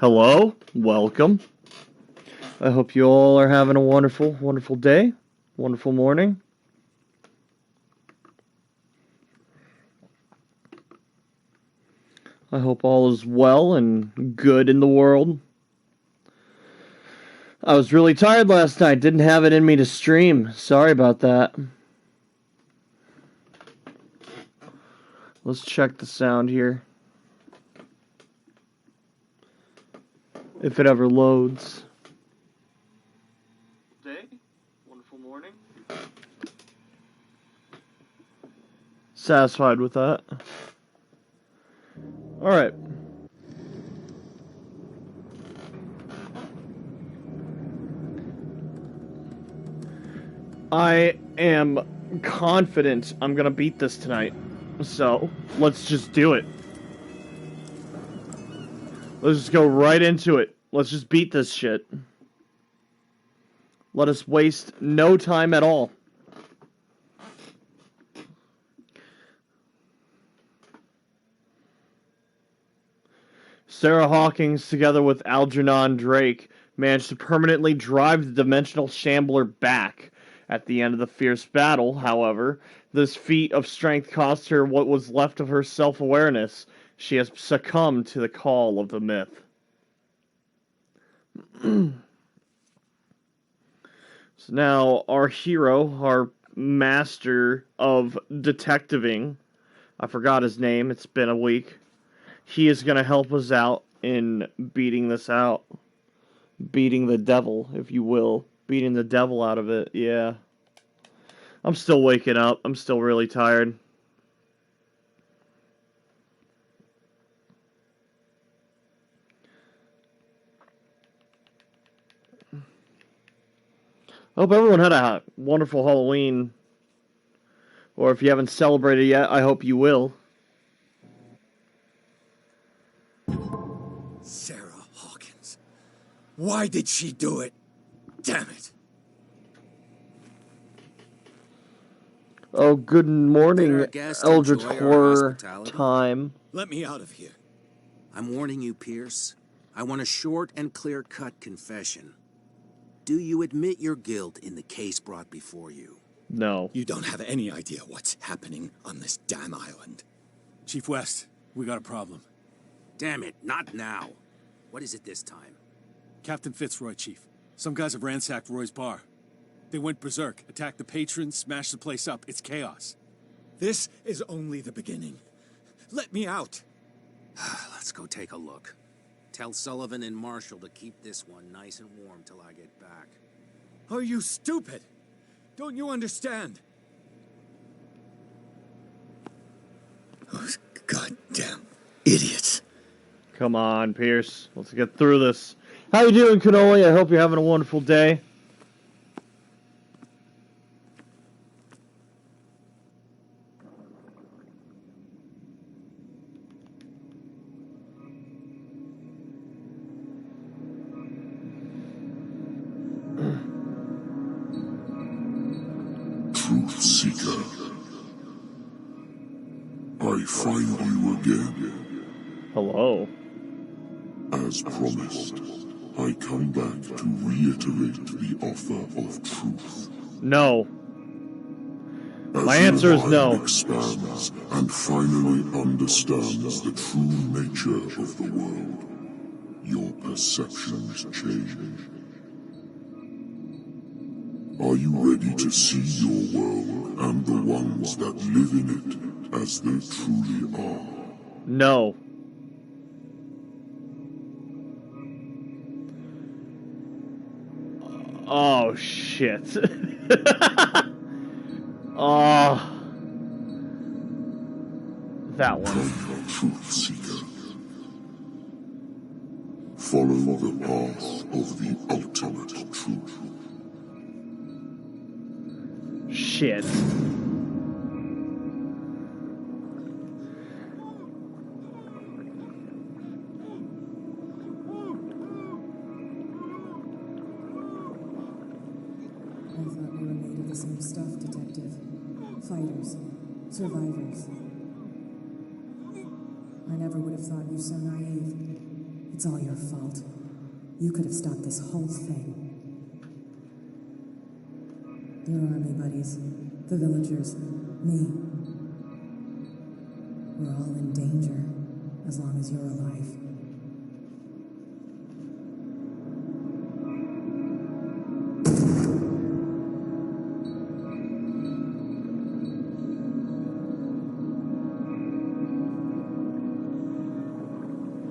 Hello, welcome. I hope you all are having a wonderful, wonderful day, wonderful morning. I hope all is well and good in the world. I was really tired last night, didn't have it in me to stream. Sorry about that. Let's check the sound here. If it ever loads. Day, wonderful morning. Satisfied with that. Alright. I am confident I'm gonna beat this tonight. So, let's just do it. Let's just go right into it. Let's just beat this shit. Let us waste no time at all. Sarah Hawkins, together with Algernon Drake, managed to permanently drive the Dimensional Shambler back. At the end of the fierce battle, however, this feat of strength cost her what was left of her self-awareness. She has succumbed to the call of the myth. So now, our hero, our master of detectiving, I forgot his name, it's been a week. He is going to help us out in beating this out. Beating the devil, if you will. Beating the devil out of it, yeah. I'm still waking up. I'm still really tired. I hope everyone had a wonderful Halloween. Or if you haven't celebrated yet, I hope you will. Sarah Hawkins. Why did she do it? Damn it. Oh, good morning, Eldritch Horror time. Let me out of here. I'm warning you, Pierce. I want a short and clear-cut confession. Do you admit your guilt in the case brought before you? No. You don't have any idea what's happening on this damn island. Chief West, we got a problem. Damn it, not now. What is it this time? Captain Fitzroy, Chief. Some guys have ransacked Roy's bar. They went berserk, attacked the patrons, smashed the place up. It's chaos. This is only the beginning. Let me out. Let's go take a look. Tell Sullivan and Marshall to keep this one nice and warm till I get back. Are you stupid? Don't you understand? Those goddamn idiots. Come on, Pierce. Let's get through this. How you doing, Cannoli? I hope you're having a wonderful day. Truth Seeker, I find you again. Hello. As promised, I come back to reiterate the offer of truth. No. As My answer is your no. mind expands and finally understands the true nature of the world, your perceptions change. Are you ready to see your world and the ones that live in it as they truly are? No. Oh, shit. Oh. That one. Come, Truth Seeker. Follow the path of the ultimate truth. Shit. I thought we were made of the same stuff, Detective. Fighters. Survivors. I never would have thought you so naive. It's all your fault. You could have stopped this whole thing. Your army buddies, the villagers, me. We're all in danger, as long as you're alive.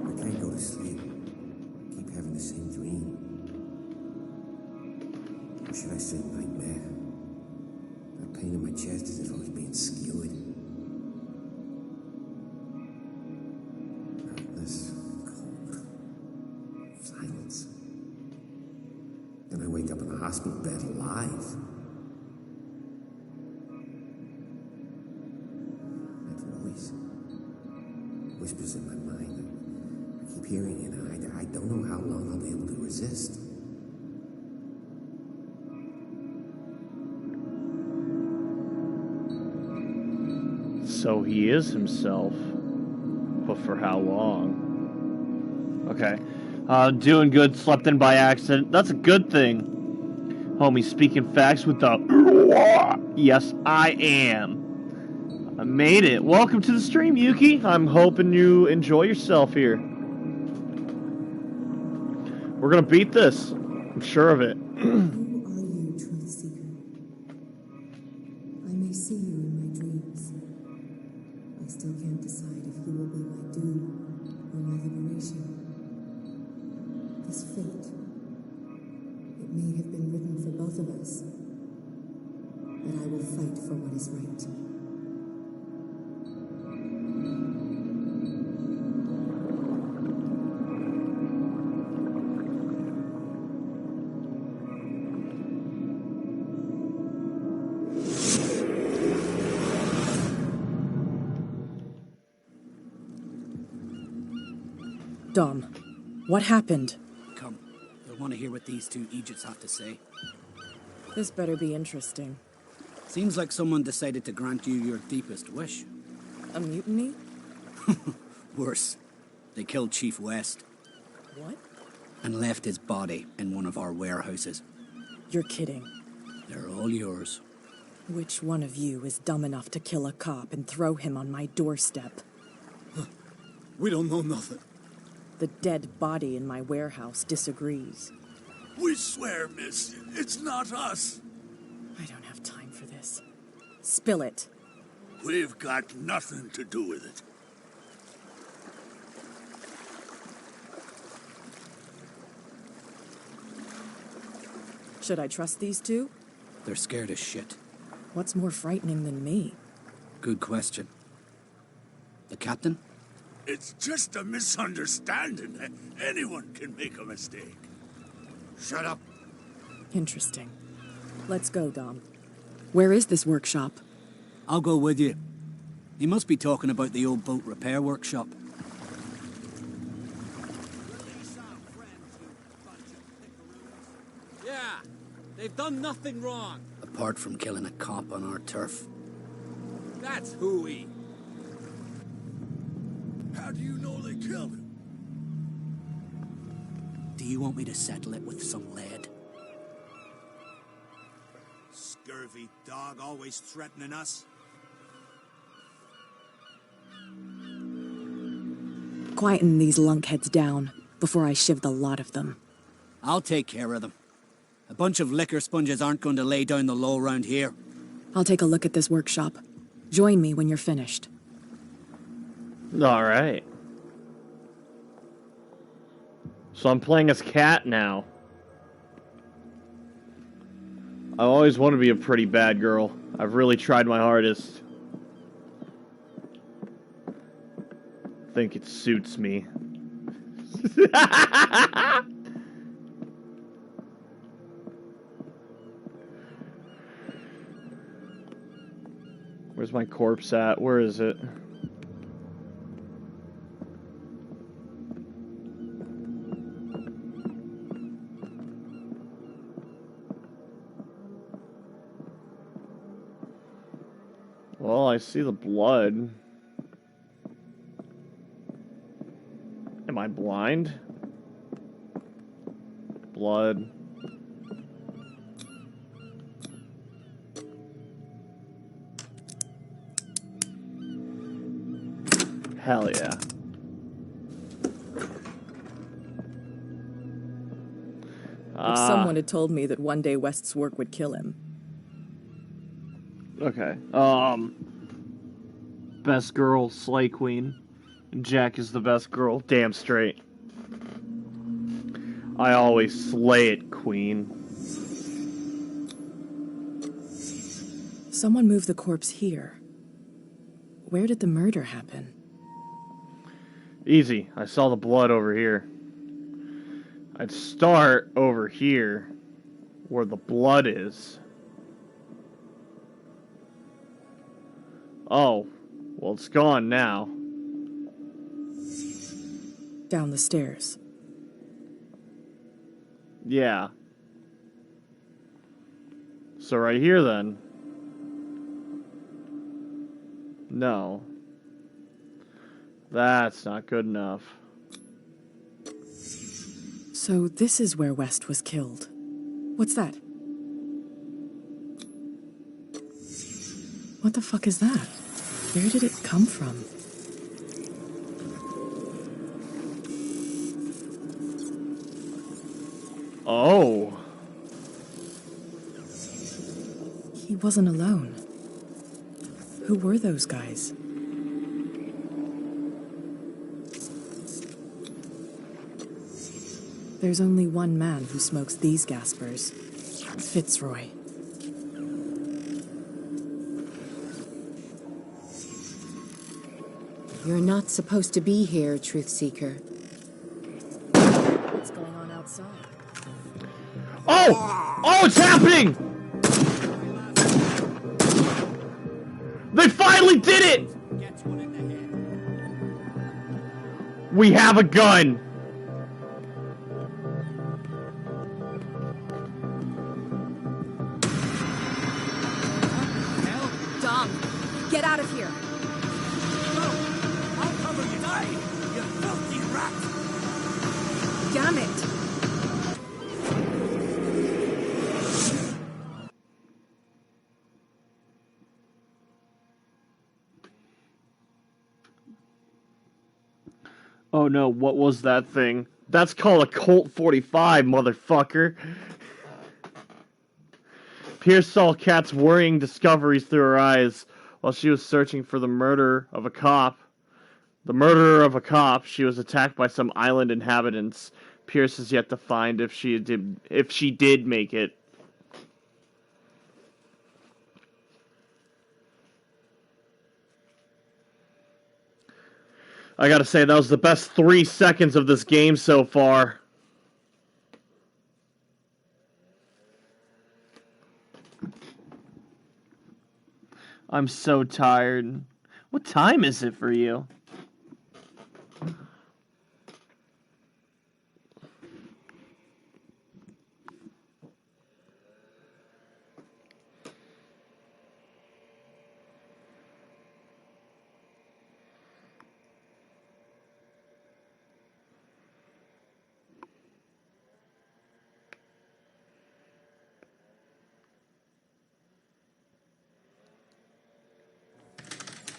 I can't go to sleep. Keep having the same dream. Or should I say nightmare? That pain in my chest as if I was being skewered. Darkness, cold, silence. Then I wake up in the hospital bed alive. That voice whispers in my mind. I keep hearing it, and I don't know how long I'll be able to resist. So he is himself. But for how long? Okay. Doing good, slept in by accident. That's a good thing. Homie, speaking facts with the... Yes, I am. I made it. Welcome to the stream, Yuki. I'm hoping you enjoy yourself here. We're gonna beat this. I'm sure of it. Who are you, truth seeker? I may see you in my dreams. I still can't decide if you will be my doom or my liberation. This fate, it may have been written for both of us, but I will fight for what is right. Dom, what happened? Come, you'll want to hear what these two Egypts have to say. This better be interesting. Seems like someone decided to grant you your deepest wish. A mutiny? Worse, they killed Chief West What? and left his body in one of our warehouses. You're kidding. They're all yours. Which one of you is dumb enough to kill a cop and throw him on my doorstep? We don't know nothing. The dead body in my warehouse disagrees. We swear, miss, it's not us. I don't have time for this. Spill it. We've got nothing to do with it. Should I trust these two? They're scared as shit. What's more frightening than me? Good question. The captain? It's just a misunderstanding. Anyone can make a mistake. Shut up. Interesting. Let's go, Dom. Where is this workshop? I'll go with you. He must be talking about the old boat repair workshop. Yeah, they've done nothing wrong. Apart from killing a cop on our turf. That's hooey. How do you know they killed him? Do you want me to settle it with some lead? Scurvy dog always threatening us. Quieten these lunkheads down before I shiv the lot of them. I'll take care of them. A bunch of liquor sponges aren't going to lay down the law round here. I'll take a look at this workshop. Join me when you're finished. Alright. So I'm playing as Cat now. I always want to be a pretty bad girl. I've really tried my hardest. I think it suits me. Where's my corpse at? Where is it? Well, I see the blood. Am I blind? blood. Hell yeah. If someone had told me that one day West's work would kill him. Okay. Best girl, Slay Queen. Jack is the best girl. Damn straight. I always slay it, Queen. Someone moved the corpse here. Where did the murder happen? Easy. I saw the blood over here. I'd start over here, where the blood is. Oh, well, it's gone now. Down the stairs. Yeah. So right here, then. No. That's not good enough. So this is where West was killed. What's that? What the fuck is that? Where did it come from? Oh. He wasn't alone. Who were those guys? There's only one man who smokes these gaspers. Fitzroy. You're not supposed to be here, Truth Seeker. What's going on outside? Oh! Oh, it's happening! They finally did it! We have a gun! Dom, get out of here! I'll cover you. Die, you filthy rat! Damn it! Oh no, what was that thing? That's called a Colt 45, motherfucker. Pierce saw Kat's worrying discoveries through her eyes while she was searching for the murder of a cop. The murderer of a cop. She was attacked by some island inhabitants. Pierce is yet to find if she did make it. I gotta say, that was the best 3 seconds of this game so far. I'm so tired. What time is it for you?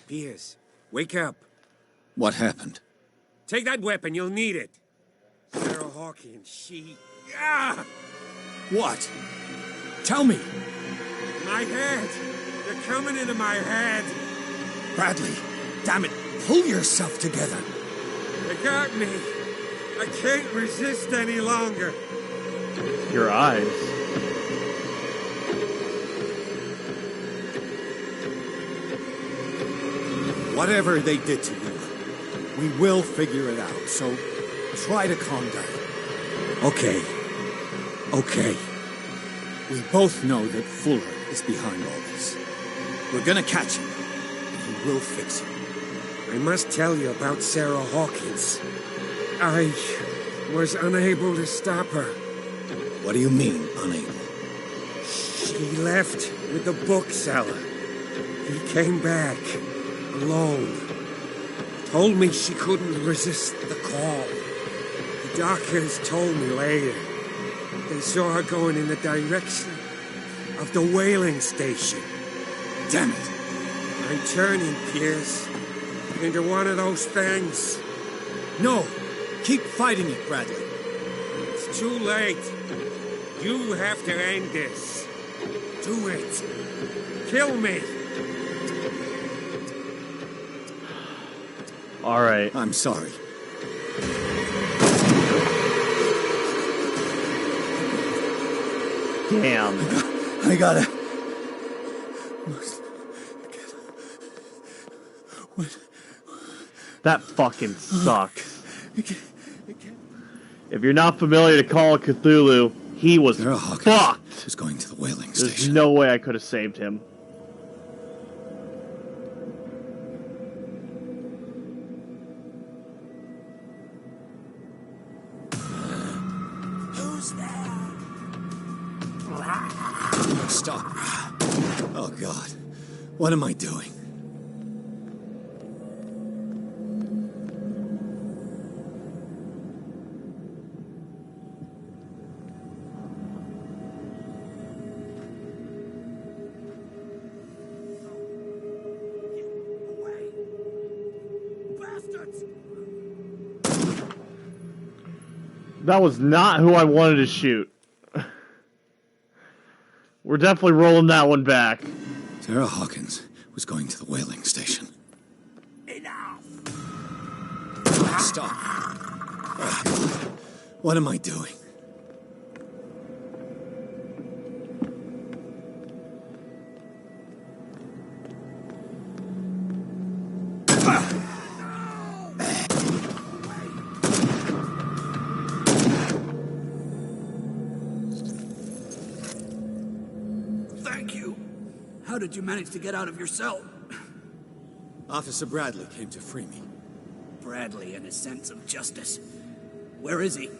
Pierce, wake up. What happened? Take that weapon, you'll need it. Sarah Hawkins, she... Ah! What? Tell me! My head! You're coming into my head! Bradley, damn it, pull yourself together. They got me. I can't resist any longer. Your eyes. Whatever they did to you, we will figure it out, so try to calm down. Okay. Okay. We both know that Fuller is behind all this. We're gonna catch him, and he will fix it. I must tell you about Sarah Hawkins. I was unable to stop her. What do you mean, unable? She left with the bookseller. He came back, alone. Told me she couldn't resist the call. The doctors told me later. They saw her going in the direction of the whaling station. Damn it! I'm turning, Pierce, into one of those things. No! Keep fighting it, Bradley. It's too late. You have to end this. Do it. Kill me. All right. I'm sorry. Damn. I gotta... That fucking sucks. If you're not familiar to Call of Cthulhu, he was fucked. Was going to the whaling There's station. no way I could have saved him. Who's there? Stop. Oh, God. What am I doing? That was not who I wanted to shoot. We're definitely rolling that one back. Sarah Hawkins was going to the whaling station. Enough! Stop. Oh, God. What am I doing? Thank you. How did you manage to get out of your cell? Officer Bradley came to free me. Bradley and his sense of justice. Where is he?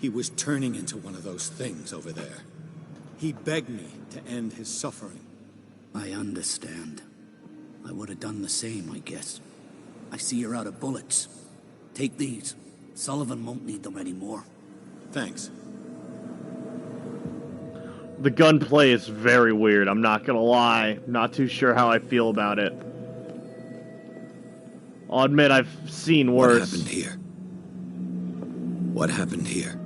He was turning into one of those things over there. He begged me to end his suffering. I understand. I would have done the same, I guess. I see you're out of bullets. Take these. Sullivan won't need them anymore. Thanks. The gunplay is very weird, I'm not gonna lie. Not too sure how I feel about it. I'll admit I've seen worse. What happened here? What happened here?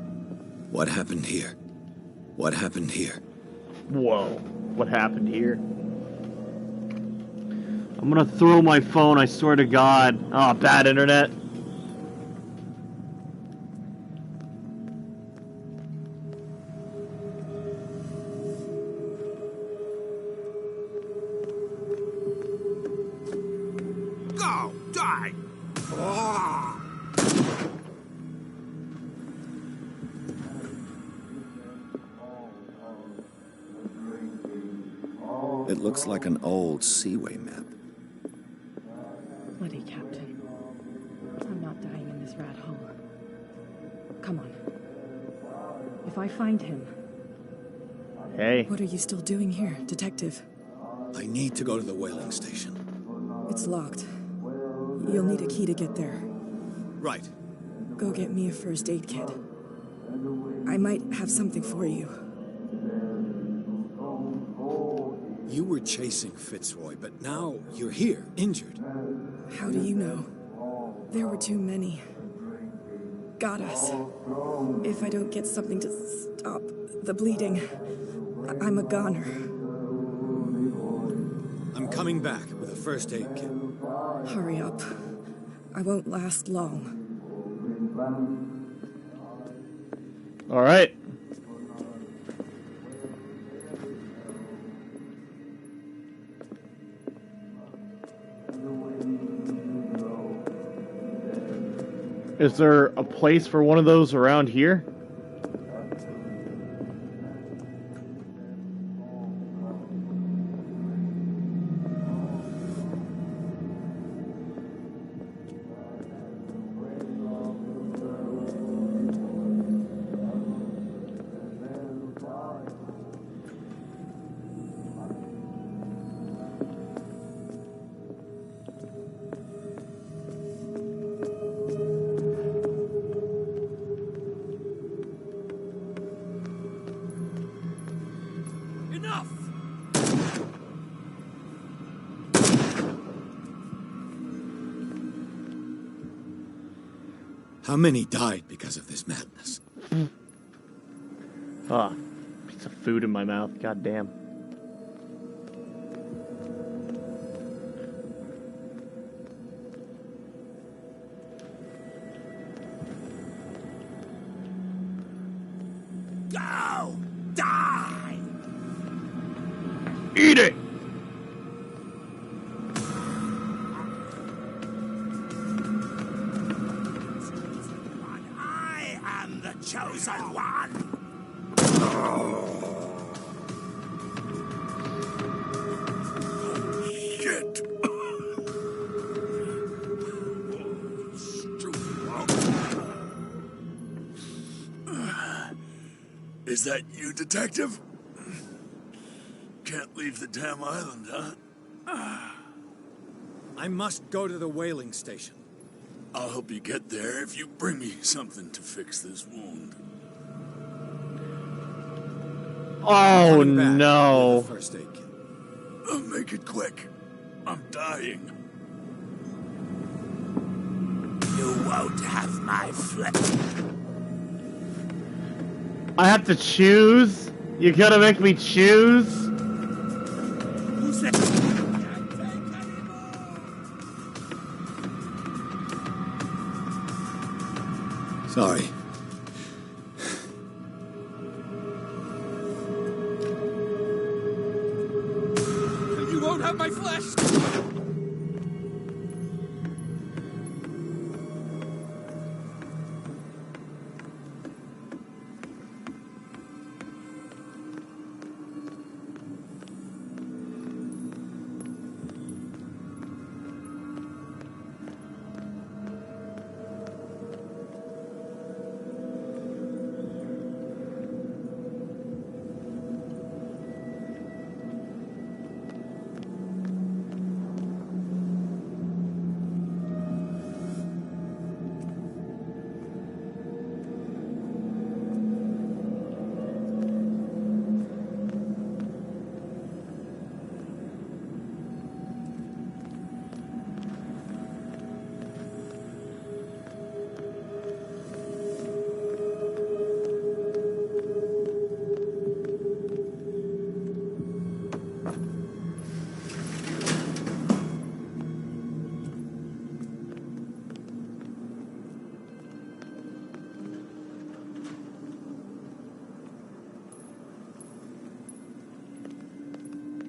What happened here? What happened here? Whoa. What happened here? I'm gonna throw my phone, I swear to God. Oh, bad internet. Go! Die! Oh. It looks like an old Seaway map. Bloody Captain. I'm not dying in this rat hole. Come on. If I find him... Hey. What are you still doing here, Detective? I need to go to the whaling station. It's locked. You'll need a key to get there. Right. Go get me a first aid kit. I might have something for you. You were chasing Fitzroy, but now you're here, injured. How do you know? There were too many. Got us. If I don't get something to stop the bleeding, I'm a goner. I'm coming back with a first aid kit. Hurry up. I won't last long. All right. Is there a place for one of those around here? enough! How many died because of this madness? Ah, piece of food in my mouth. God damn. Go! Die! Eat it! I am the chosen one! Shit! Is that you, Detective? Can't leave the damn island, huh? I must go to the whaling station. I'll help you get there if you bring me something to fix this wound. Oh Coming back no. with a first aid kit. Make it quick. I'm dying. You won't have my flesh. I have to choose? You gotta make me choose? Who said can't take anymore? Sorry. You won't have my flesh!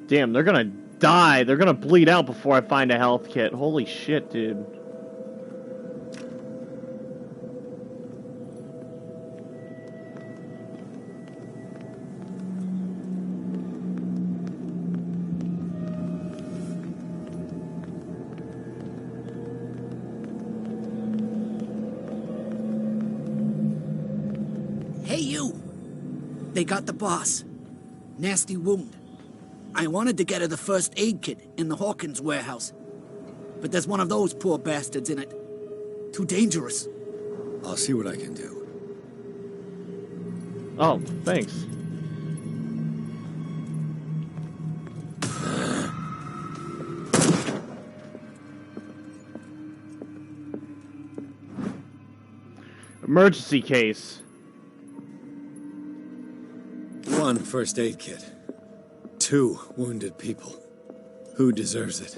Damn, they're gonna die. They're gonna bleed out before I find a health kit. Holy shit, dude. Hey, you! They got the boss. Nasty wound. I wanted to get her the first aid kit in the Hawkins warehouse. But there's one of those poor bastards in it. Too dangerous. I'll see what I can do. Oh, thanks. Emergency case. 1 first aid kit. 2 wounded people. Who deserves it?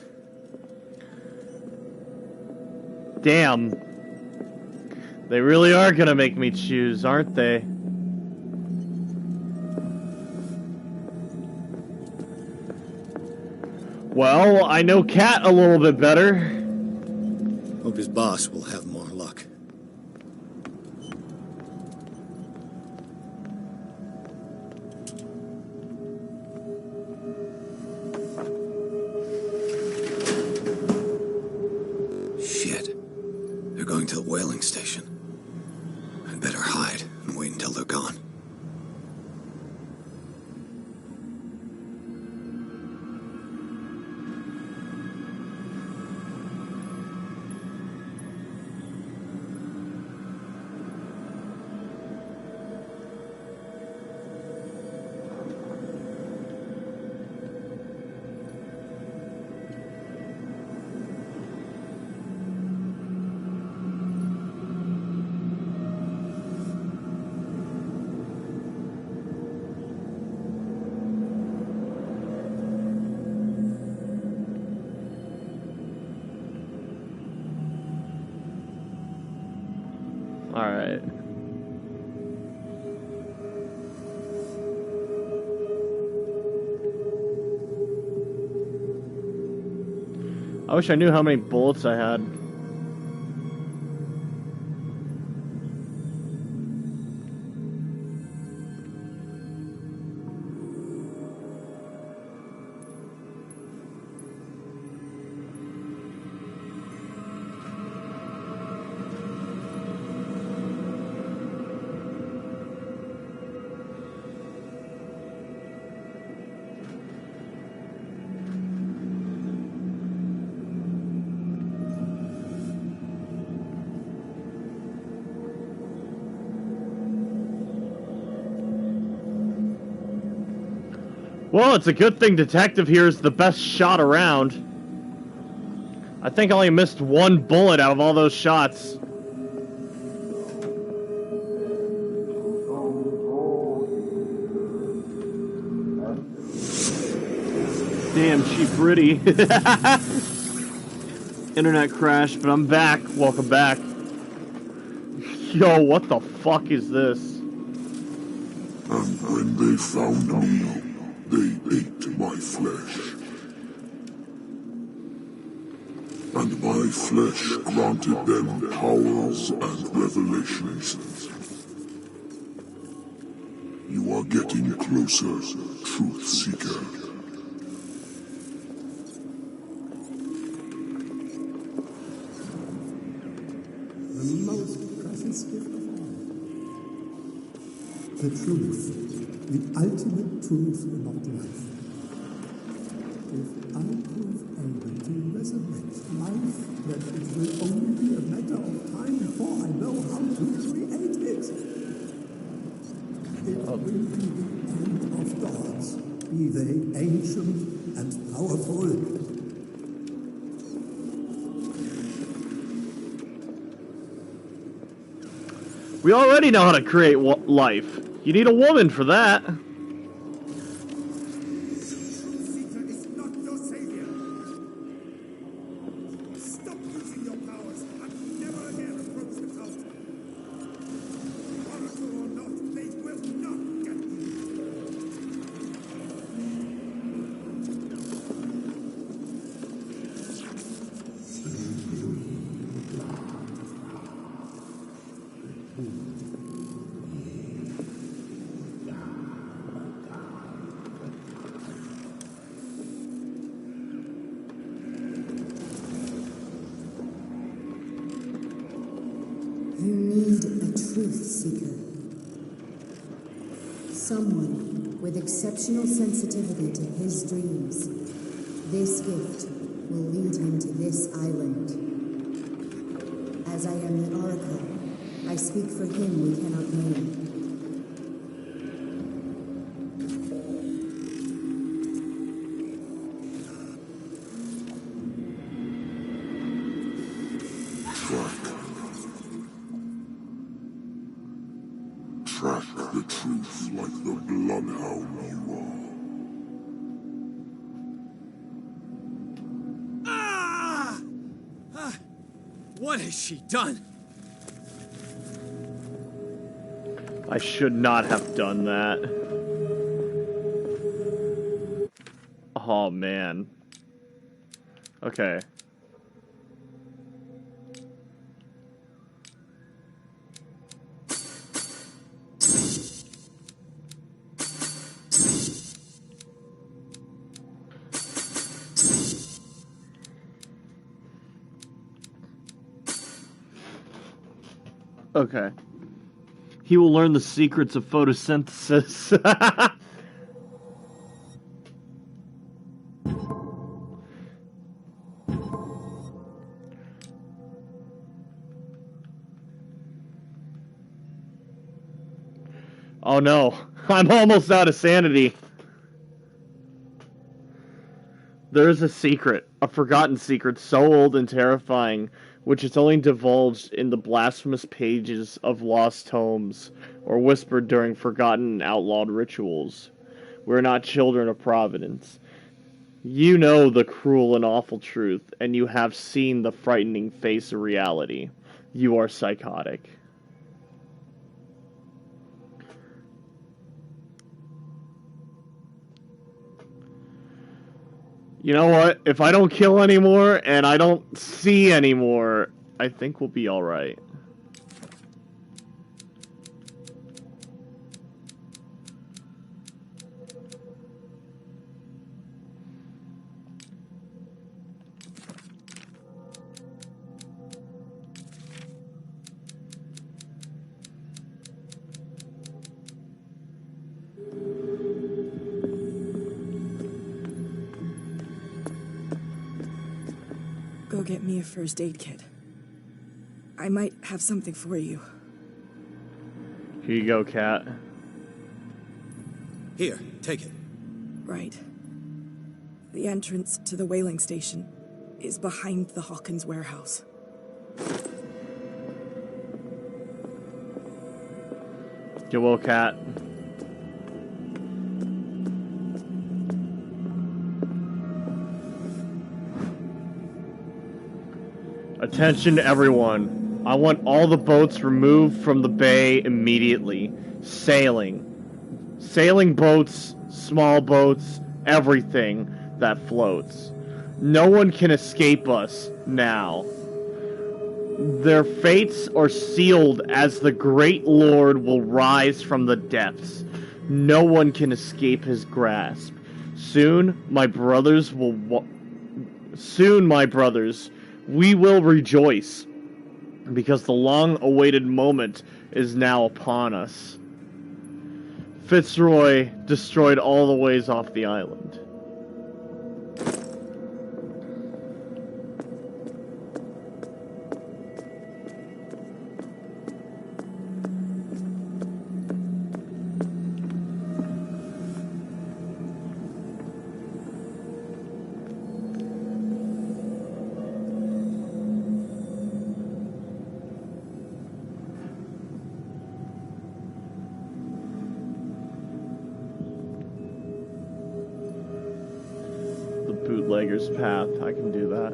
Damn. They really are gonna make me choose, aren't they? Well, I know Cat a little bit better. Hope his boss will have more luck. Shit. They're going to the whaling station. I'd better hide and wait until they're gone. Alright. I wish I knew how many bullets I had. Well, it's a good thing Detective here is the best shot around. I think I only missed one bullet out of all those shots. Damn, she pretty. Internet crashed, but I'm back. Welcome back. Yo, what the fuck is this? And when they found me, they ate my flesh. And my flesh granted them powers and revelations. You are getting closer, Truth Seeker. The most precious gift of all. The truth, the ultimate truth about life. If I prove able to resurrect life, then it will only be a matter of time before I know how to create it. It will be the end of gods, be they ancient and powerful. We already know how to create life. You need a woman for that. You need a truth seeker. Someone with exceptional sensitivity to his dreams. This gift will lead him to this island. As I am the Oracle, I speak for him we cannot name. Track the truth like the bloodhound you are. What has she done? I should not have done that. Oh, man. Okay. Okay. He will learn the secrets of photosynthesis. Oh no, I'm almost out of sanity. There is a secret, a forgotten secret so old and terrifying, which is only divulged in the blasphemous pages of lost tomes, or whispered during forgotten and outlawed rituals. We're not children of Providence. You know the cruel and awful truth, and you have seen the frightening face of reality. You are psychotic. You know what? If I don't kill anymore and I don't see anymore, I think we'll be alright. Go get me a first aid kit. I might have something for you. Here you go, Cat. Here, take it. Right. The entrance to the whaling station is behind the Hawkins warehouse. Get well, Cat. Attention everyone. I want all the boats removed from the bay immediately. Sailing. Sailing boats, small boats, everything that floats. No one can escape us now. Their fates are sealed as the great Lord will rise from the depths. No one can escape his grasp. Soon, my brothers, we will rejoice, because the long-awaited moment is now upon us. Fitzroy destroyed all the ways off the island. Bootlegger's path. I can do that.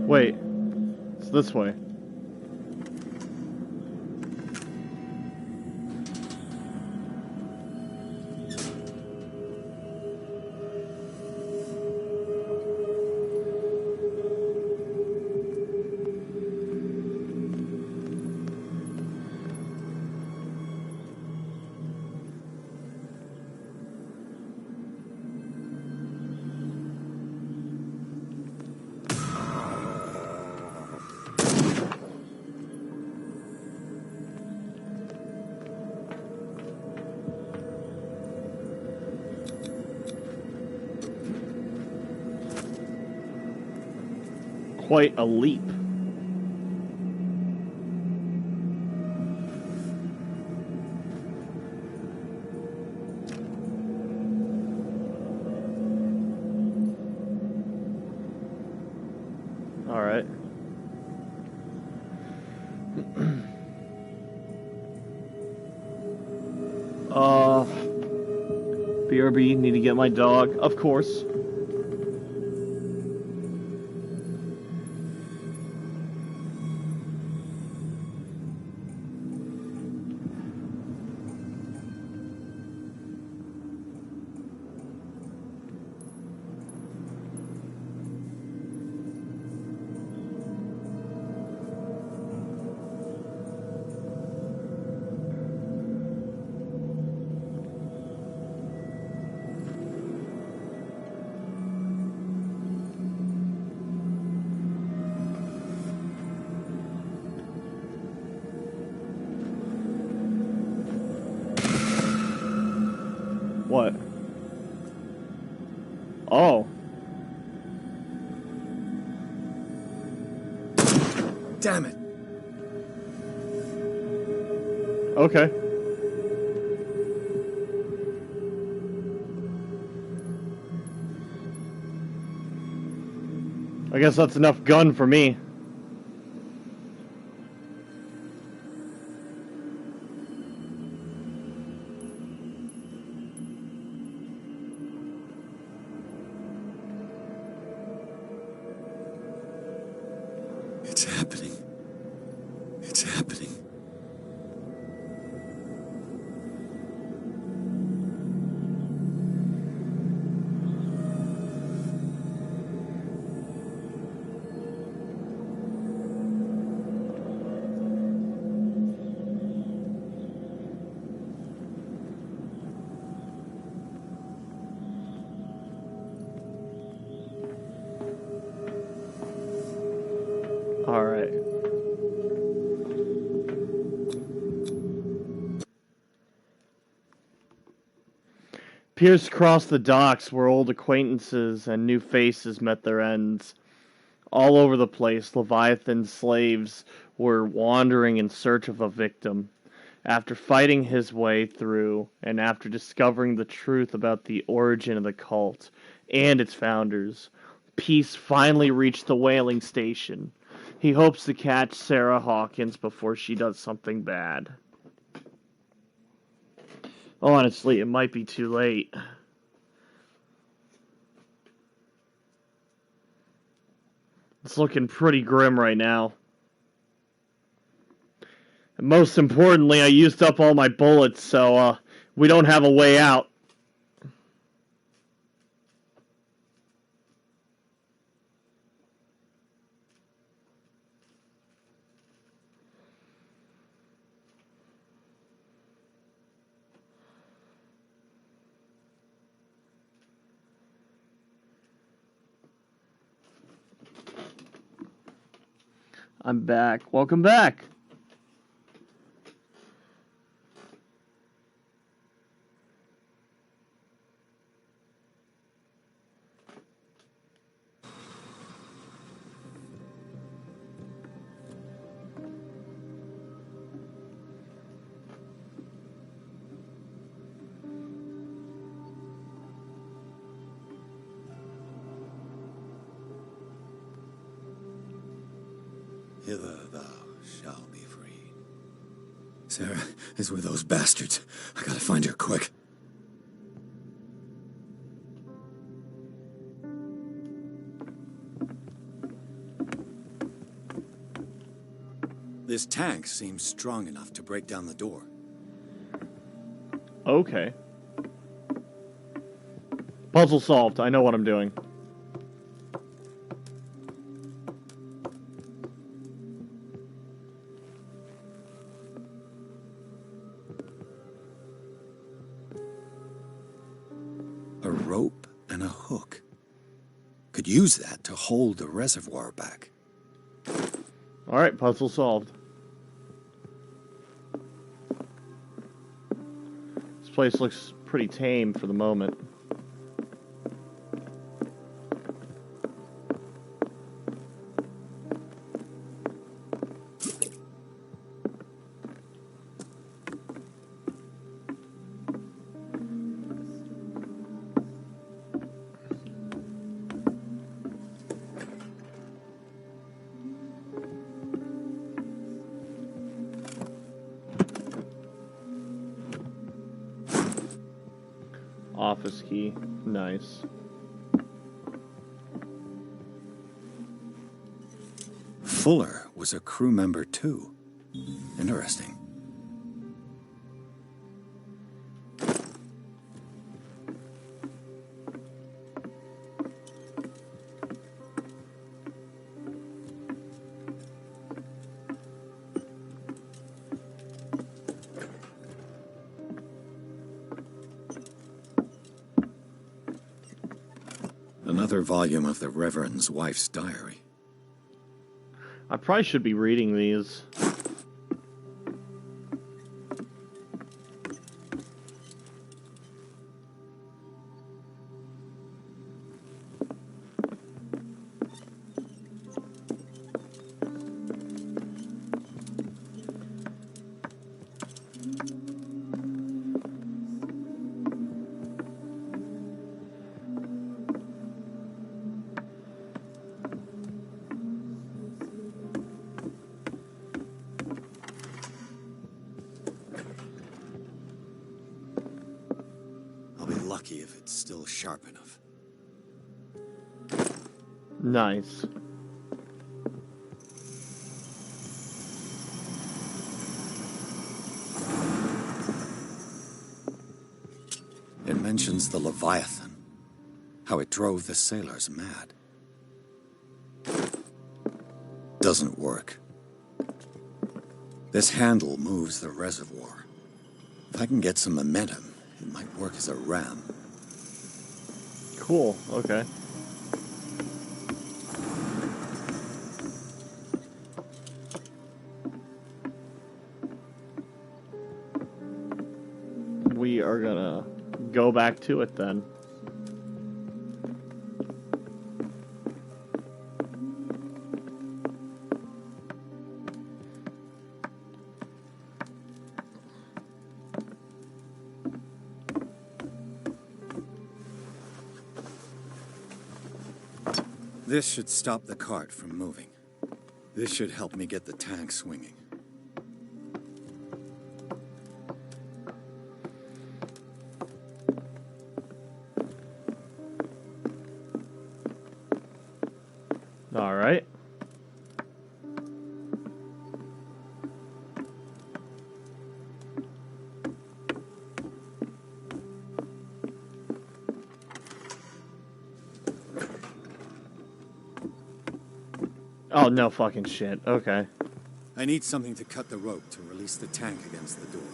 Wait, it's this way. Quite a leap. All right. BRB, need to get my dog, of course. Damn it. Okay. I guess that's enough gun for me. It's happening. It's happening. All right. Pierce crossed the docks where old acquaintances and new faces met their ends. All over the place, Leviathan slaves were wandering in search of a victim. After fighting his way through, and after discovering the truth about the origin of the cult and its founders, Peace finally reached the whaling station. He hopes to catch Sarah Hawkins before she does something bad. Honestly, it might be too late. It's looking pretty grim right now. And most importantly, I used up all my bullets, so we don't have a way out. I'm back. Welcome back. Hither thou shalt be freed. Sarah is with those bastards. I gotta find her quick. This tank seems strong enough to break down the door. Okay. Puzzle solved. I know what I'm doing. A rope and a hook. Could use that to hold the reservoir back. Alright, puzzle solved. This place looks pretty tame for the moment. Office key. Nice. Fuller was a crew member too. Interesting. Another volume of the Reverend's wife's diary. I probably should be reading these. lucky if it's still sharp enough. Nice. It mentions the Leviathan, how it drove the sailors mad. Doesn't work. This handle moves the reservoir. If I can get some momentum, it might work as a ram. Cool, okay. We are gonna go back to it then. This should stop the cart from moving. This should help me get the tank swinging. All right. Oh, no fucking shit. Okay. I need something to cut the rope to release the tank against the door.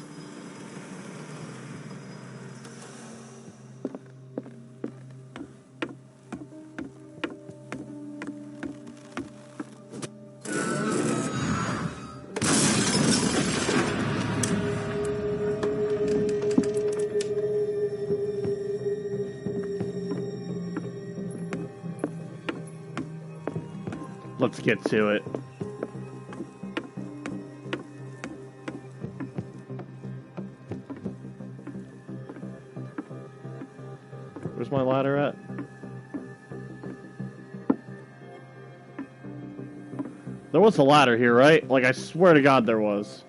Let's get to it. Where's my ladder at? There was a ladder here, right? Like, I swear to God there was.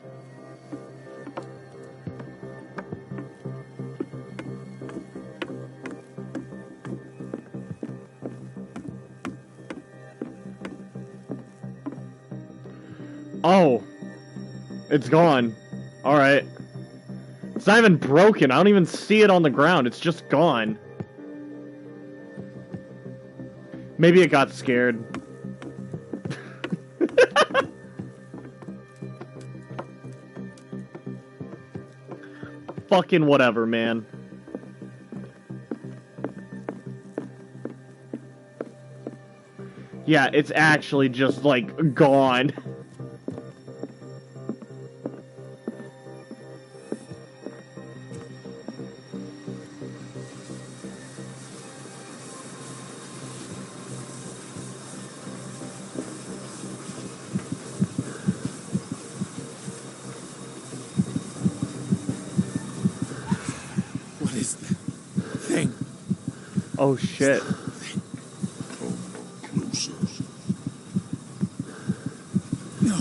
Oh. It's gone. Alright. It's not even broken. I don't even see it on the ground. It's just gone. Maybe it got scared. Fucking whatever, man. Yeah, it's actually just, like, gone. What is that thing? Oh, shit. No.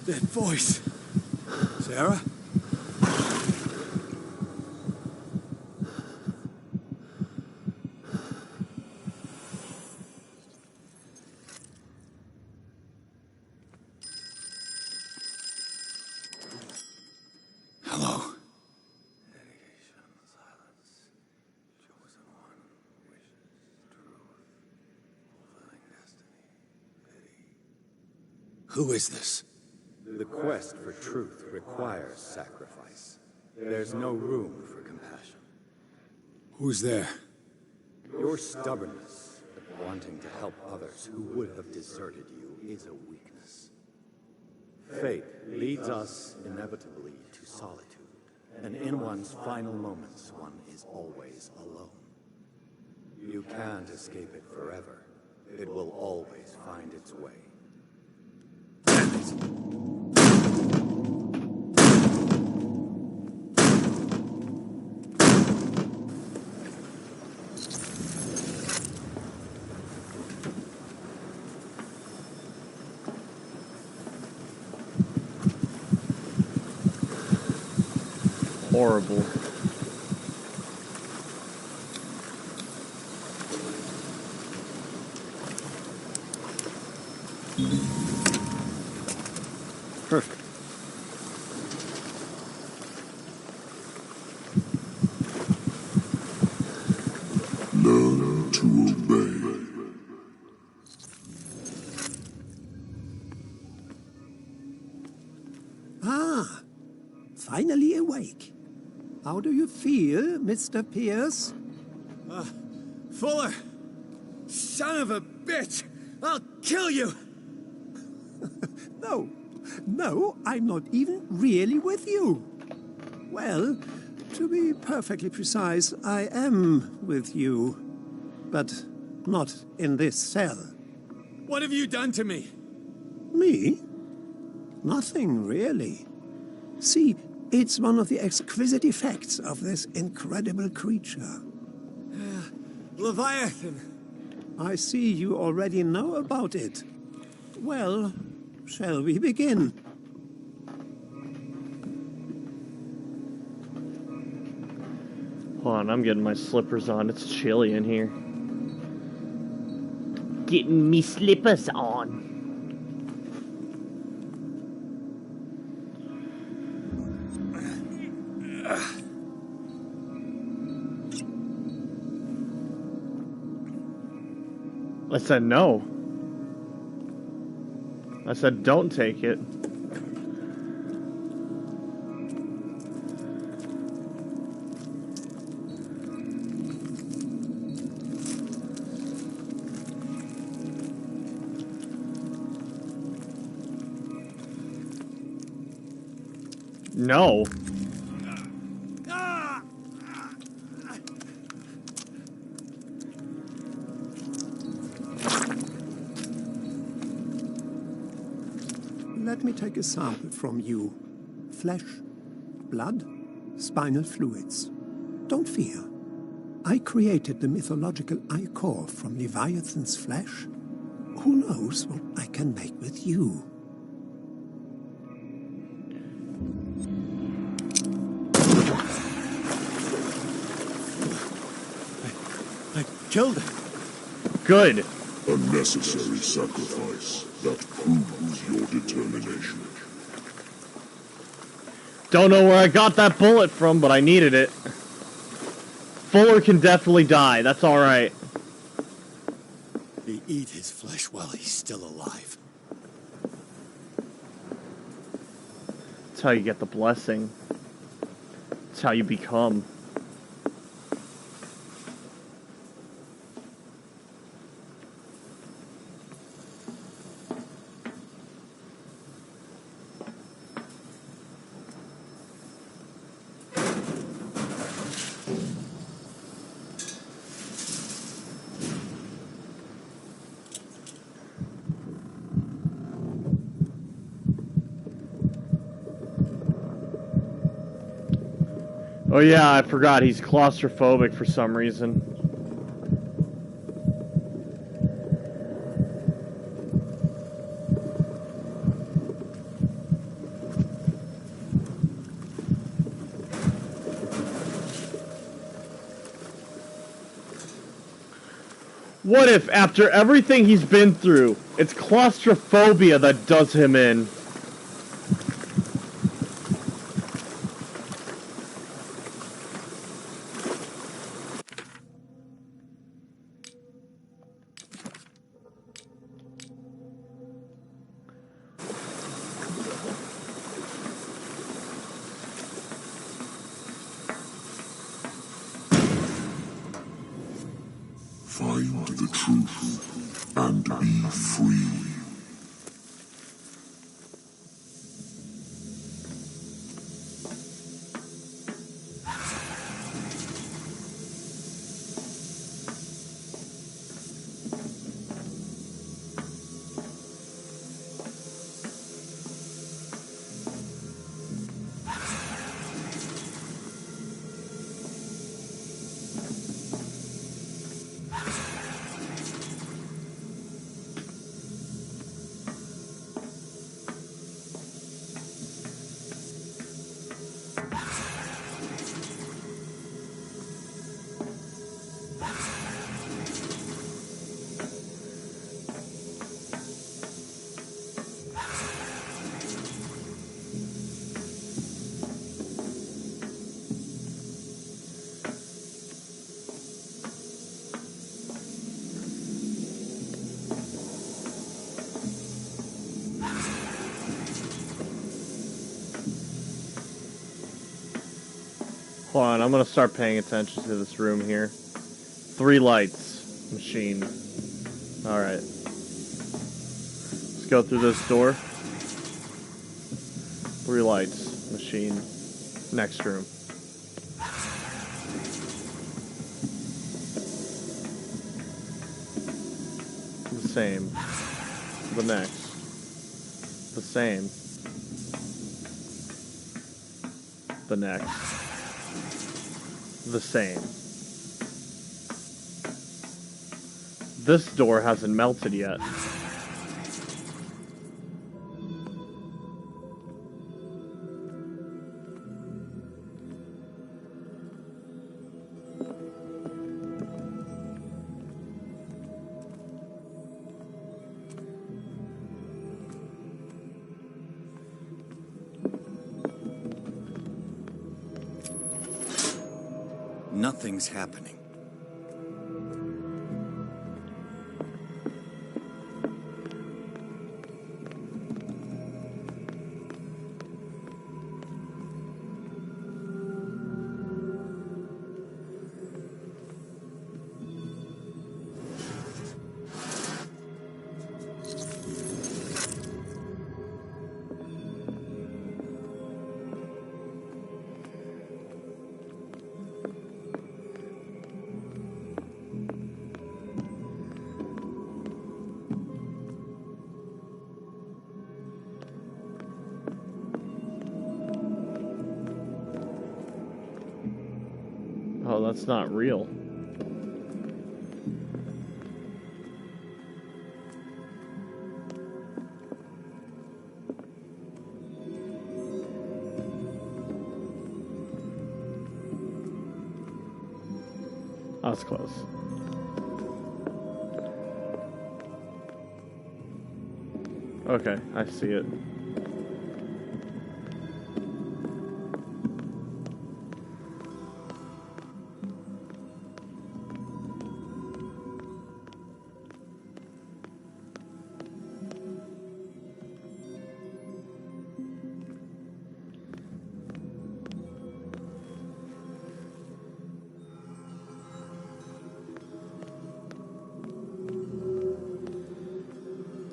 That voice. Sarah? Hello. Who is this? The quest for truth requires sacrifice. There's no room for compassion. Who's there? Your stubbornness, wanting to help others who would have deserted you, is a weakness. Fate leads us inevitably to solitude, and in one's final moments, one is always alone. You can't escape it forever. It will always find its way. Horrible. Perfect. Learn to obey. Ah, finally awake. How do you feel, Mr. Pierce? Fuller! Son of a bitch! I'll kill you! No, I'm not even really with you. Well, to be perfectly precise, I am with you. But not in this cell. What have you done to me? Me? Nothing, really. See, it's one of the exquisite effects of this incredible creature. Leviathan! I see you already know about it. Well, shall we begin? Hold on, I'm getting my slippers on. It's chilly in here. Getting me slippers on. I said no. I said don't take it. No. Let me take a sample from you. Flesh, blood, spinal fluids. Don't fear. I created the mythological ichor from Leviathan's flesh. Who knows what I can make with you? I killed him. Good. A necessary sacrifice that proves your determination. Don't know where I got that bullet from, but I needed it. Fuller can definitely die. That's alright. They eat his flesh while he's still alive. That's how you get the blessing. That's how you become. Oh yeah, I forgot he's claustrophobic for some reason. What if, after everything he's been through, it's claustrophobia that does him in? Find the truth and be free. Hold on, I'm gonna start paying attention to this room here. 3 lights. Machine. Alright. Let's go through this door. 3 lights. Machine. Next room. The same. The next. The same. The next. The same. This door hasn't melted yet. Nothing's happening. Oh, that's not real. That's close. Okay, I see it.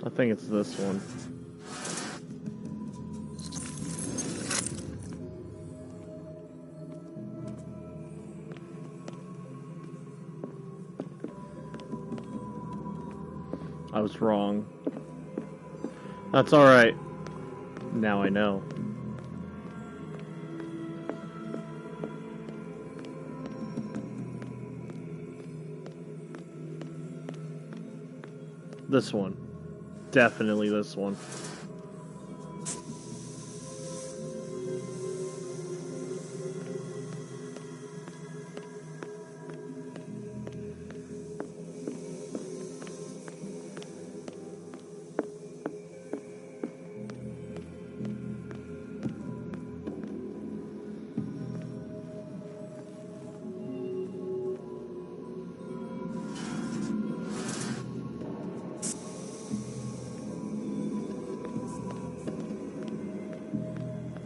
I think it's this one. I was wrong. That's alright. Now I know. This one. Definitely this one.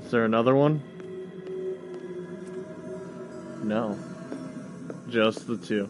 Is there another one? No. Just the 2.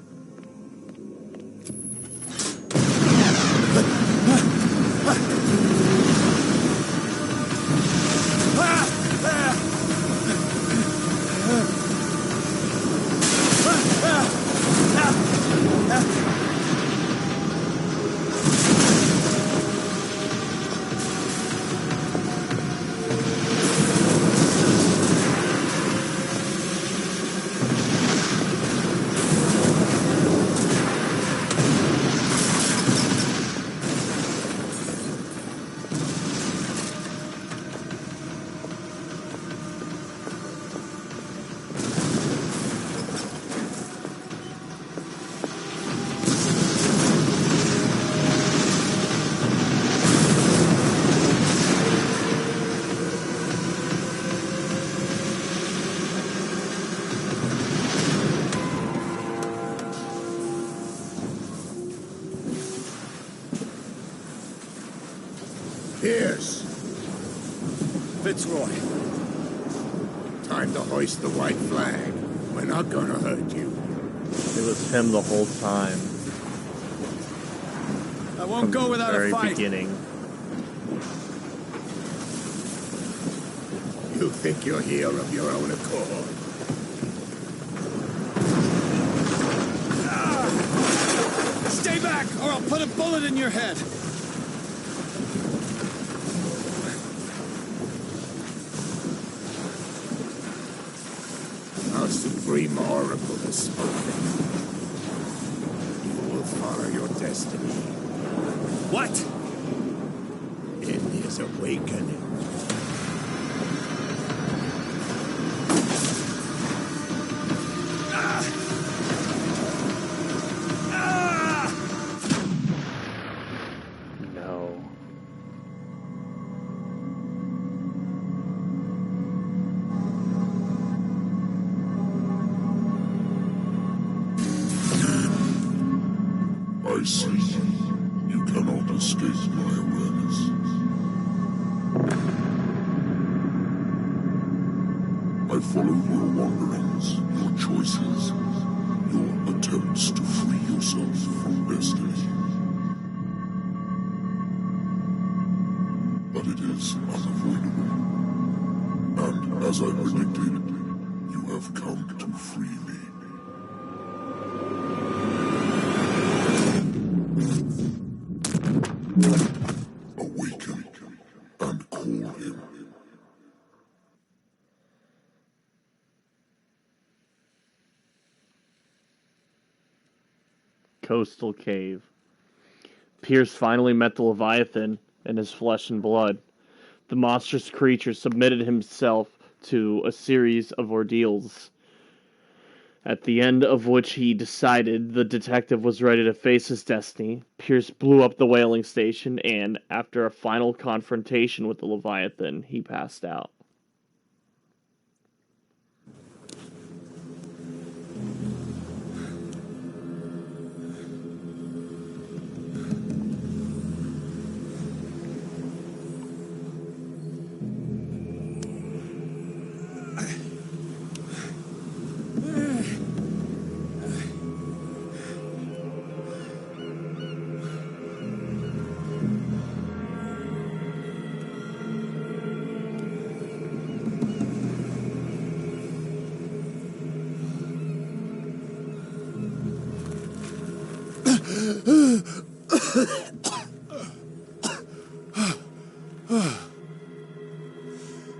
Pierce. Fitzroy. Time to hoist the white flag. We're not gonna hurt you. It was him the whole time. I won't go without a fight. Beginning. You think you're here of your own accord? Stay back, or I'll put a bullet in your head. Our supreme oracle has spoken. You will follow your destiny. What? In his awakening. No. I see. You cannot escape my awareness. I follow your wanderings, your choices, your attempts to free yourself from destiny. But it is unavoidable. And as I predicted, you have come to free me. Awaken and call him. Coastal cave. Pierce finally met the Leviathan in his flesh and blood. The monstrous creature submitted himself to a series of ordeals, at the end of which he decided the detective was ready to face his destiny. Pierce blew up the whaling station, and after a final confrontation with the Leviathan, he passed out.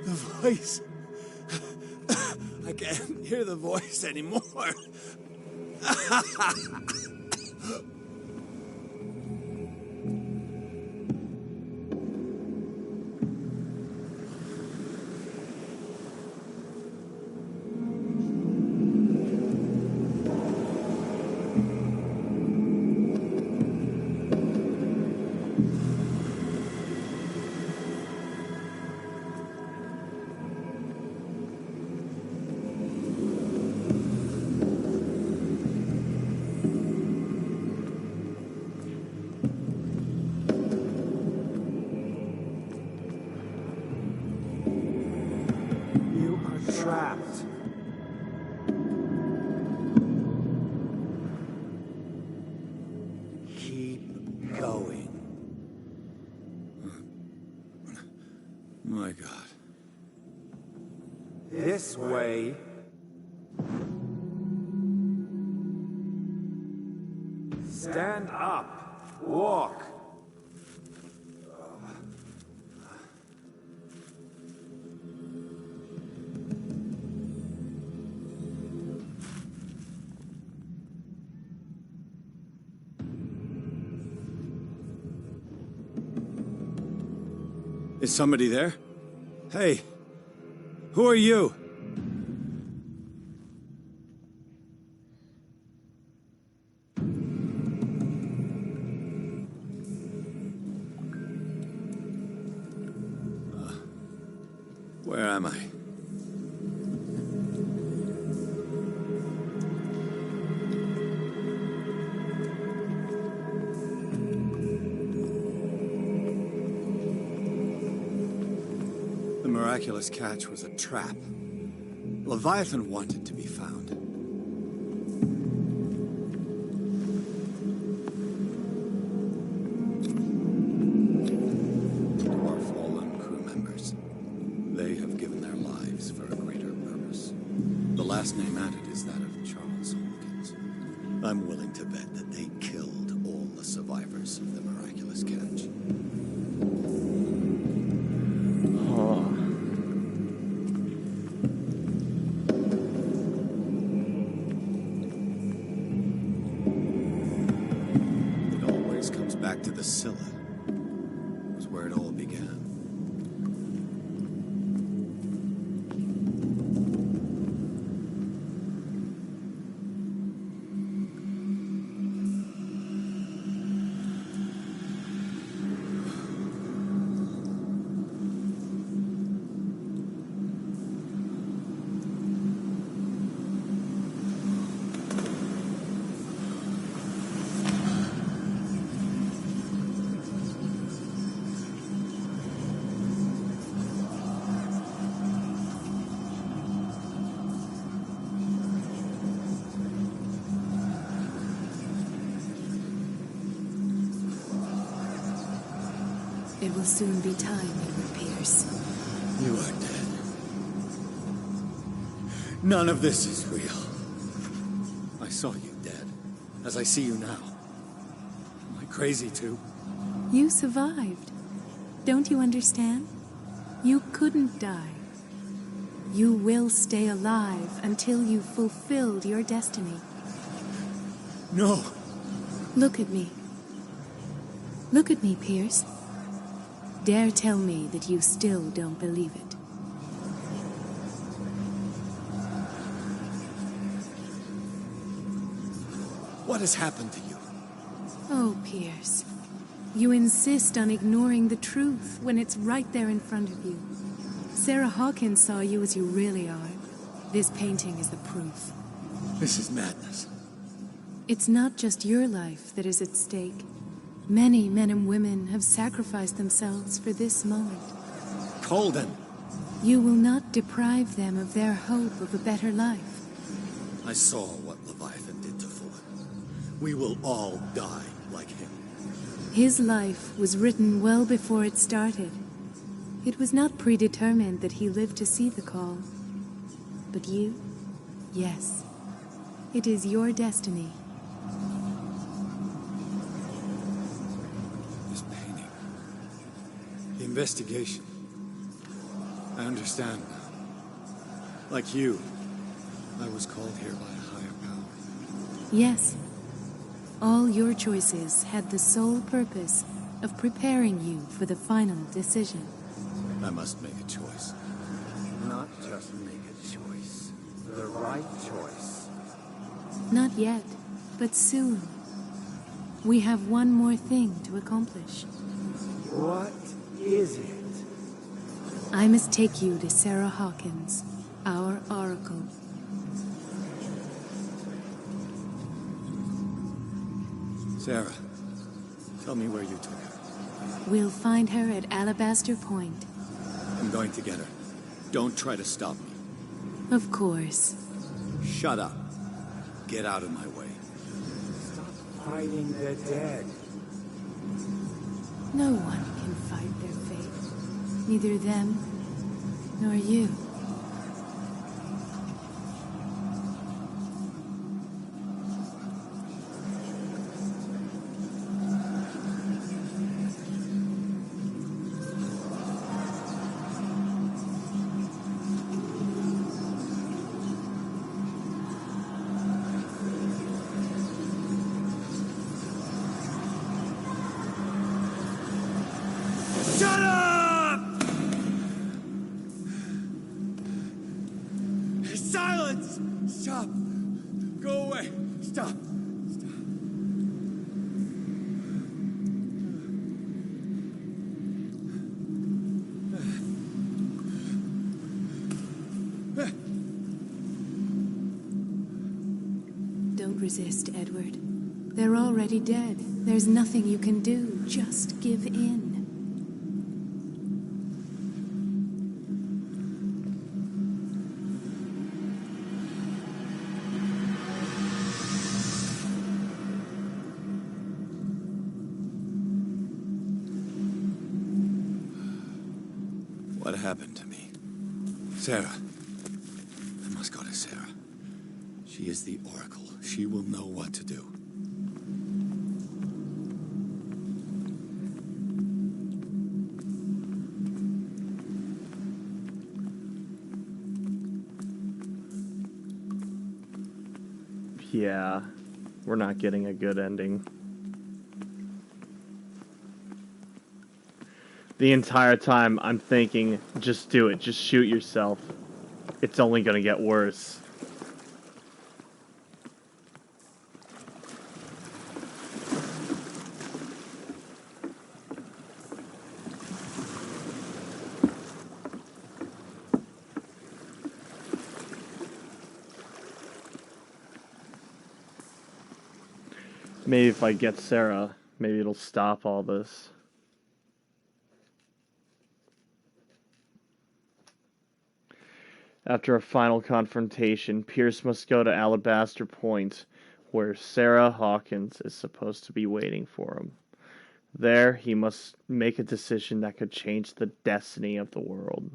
The voice. I can't hear the voice anymore. Trapped. Keep going. My God. This way. Stand up. Walk. Is somebody there? Hey, who are you? Where am I? The miraculous catch was a trap. Leviathan wanted to be found. last name added is that of Charles Hawkins. I'm willing to bet that they killed all the survivors of the miraculous catch. It always comes back to the Scylla. It was where it all began. It will soon be time, Edward Pierce. You are dead. None of this is real. I saw you dead, as I see you now. Am I crazy too? You survived. Don't you understand? You couldn't die. You will stay alive until you've fulfilled your destiny. No. Look at me. Look at me, Pierce. Dare tell me that you still don't believe it. What has happened to you? Oh, Pierce. You insist on ignoring the truth when it's right there in front of you. Sarah Hawkins saw you as you really are. This painting is the proof. This is madness. It's not just your life that is at stake. Many men and women have sacrificed themselves for this moment. Colden! You will not deprive them of their hope of a better life. I saw what Leviathan did to Fuller. We will all die like him. His life was written well before it started. It was not predetermined that he lived to see the call. But you? Yes. It is your destiny. Investigation. I understand now. Like you, I was called here by a higher power. Yes. All your choices had the sole purpose of preparing you for the final decision. I must make a choice. Not just make a choice. The right choice. Not yet, but soon. We have one more thing to accomplish. What is it? I must take you to Sarah Hawkins, our Oracle. Sarah, tell me where you took her. We'll find her at Alabaster Point. I'm going to get her. Don't try to stop me. Of course. Shut up. Get out of my way. Stop fighting the dead. No one can fight their fate. Neither them, nor you. Shut up! Silence! Stop! Go away! Stop! Don't resist, Edward. They're already dead. There's nothing you can do. Just give in. What happened to me? Sarah. I must go to Sarah. She is the Oracle. She will know what to do. Yeah, we're not getting a good ending. The entire time I'm thinking, just do it, just shoot yourself. It's only gonna get worse. Maybe if I get Sarah, maybe it'll stop all this. After a final confrontation, Pierce must go to Alabaster Point, where Sarah Hawkins is supposed to be waiting for him. There, he must make a decision that could change the destiny of the world.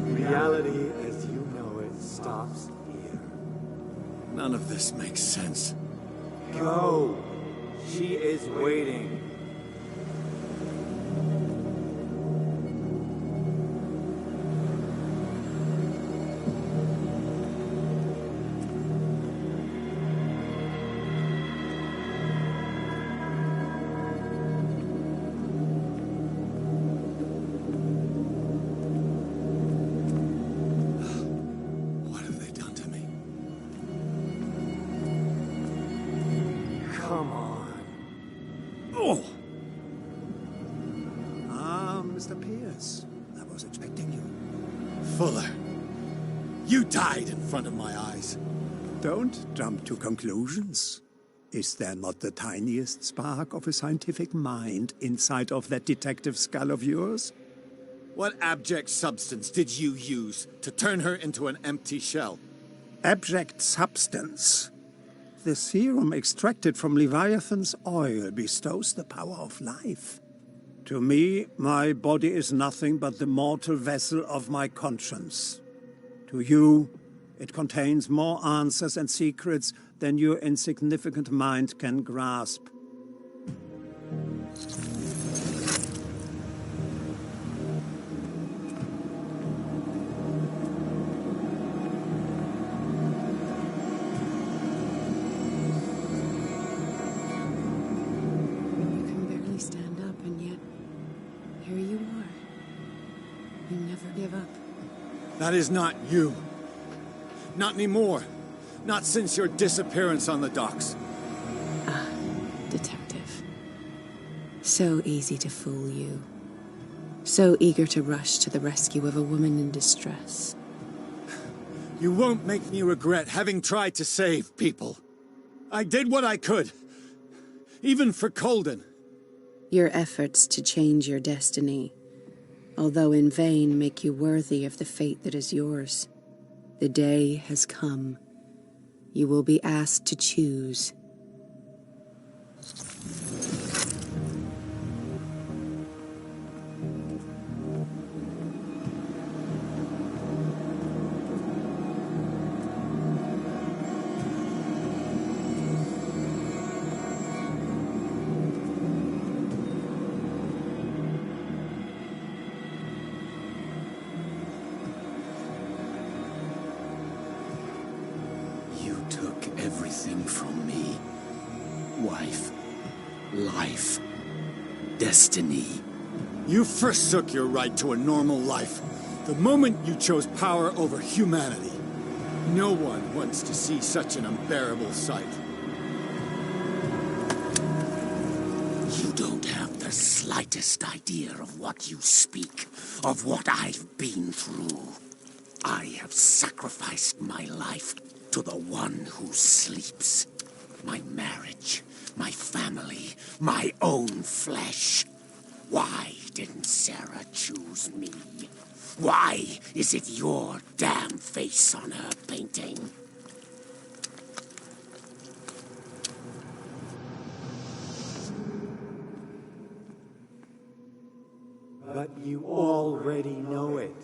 Reality as you know it stops here. None of this makes sense. Go! She is waiting. What have they done to me? Come on. Oh! Mr. Pierce. I was expecting you. Fuller, you died in front of my eyes. Don't jump to conclusions. Is there not the tiniest spark of a scientific mind inside of that detective skull of yours? What abject substance did you use to turn her into an empty shell? Abject substance. The serum extracted from Leviathan's oil bestows the power of life. To me, my body is nothing but the mortal vessel of my conscience. To you, it contains more answers and secrets than your insignificant mind can grasp. You can barely stand up, and yet here you are. You never give up. That is not you. Not anymore. Not since your disappearance on the docks. Ah, detective. So easy to fool you. So eager to rush to the rescue of a woman in distress. You won't make me regret having tried to save people. I did what I could. Even for Colden. Your efforts to change your destiny, although in vain, make you worthy of the fate that is yours. The day has come. You will be asked to choose. You took everything from me. Wife, life, destiny. You forsook your right to a normal life the moment you chose power over humanity. No one wants to see such an unbearable sight. You don't have the slightest idea of what you speak, of what I've been through. I have sacrificed my life to the one who sleeps. My marriage, my family, my own flesh. Why didn't Sarah choose me? Why is it your damn face on her painting? But you already know it.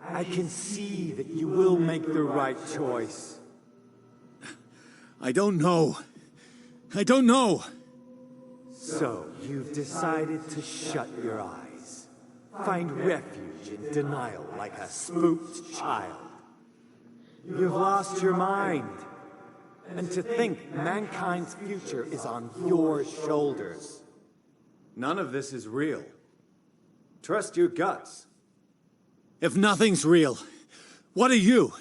I can see that you will make the right choice. I don't know. I don't know. So, you've decided to shut your eyes. Find refuge in denial like a spooked child. You've lost your mind. And to think mankind's future is on your shoulders. None of this is real. Trust your guts. If nothing's real, what are you?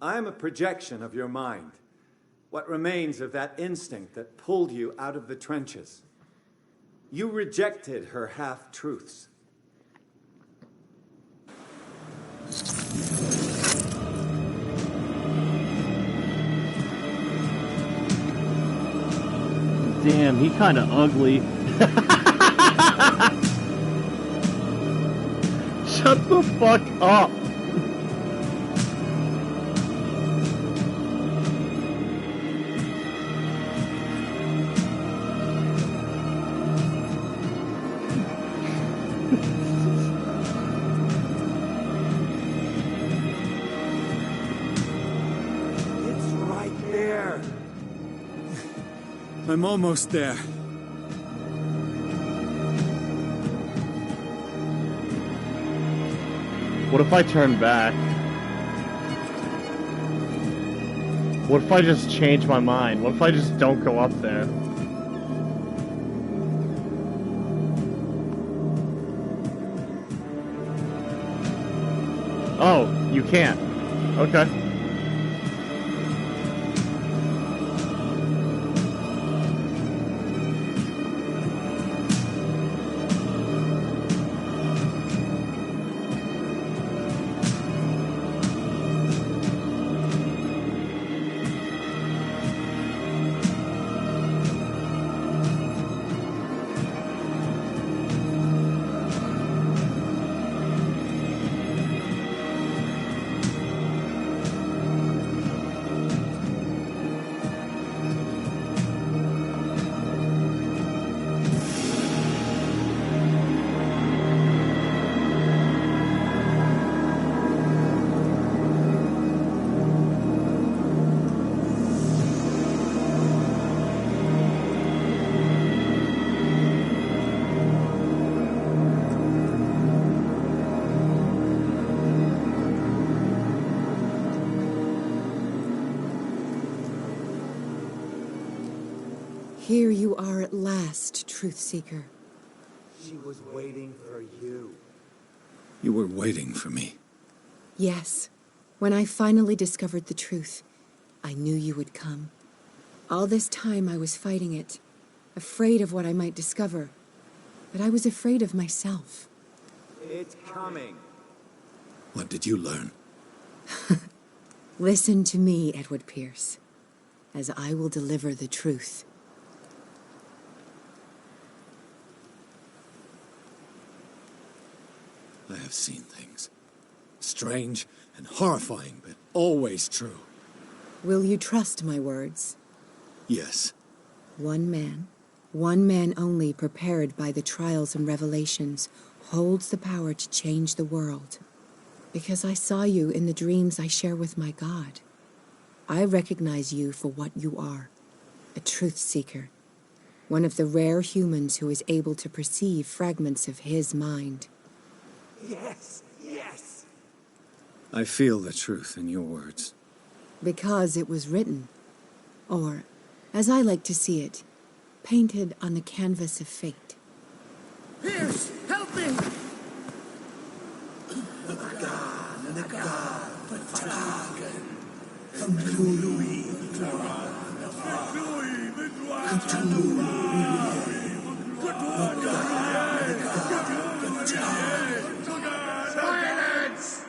I am a projection of your mind. What remains of that instinct that pulled you out of the trenches. You rejected her half-truths. Damn, he kind of ugly. Shut the fuck up. It's right there. I'm almost there. What if I turn back? What if I just change my mind? What if I just don't go up there? Oh, you can't. Okay. Here you are at last, Truth Seeker. She was waiting for you. You were waiting for me. Yes. When I finally discovered the truth, I knew you would come. All this time I was fighting it, afraid of what I might discover. But I was afraid of myself. It's coming. What did you learn? Listen to me, Edward Pierce, as I will deliver the truth. I have seen things. Strange and horrifying, but always true. Will you trust my words? Yes. One man only prepared by the trials and revelations, holds the power to change the world. Because I saw you in the dreams I share with my God. I recognize you for what you are, a truth seeker. One of the rare humans who is able to perceive fragments of his mind. Yes, yes. I feel the truth in your words. Because it was written. Or, as I like to see it, painted on the canvas of fate. Pierce, help me! Silence!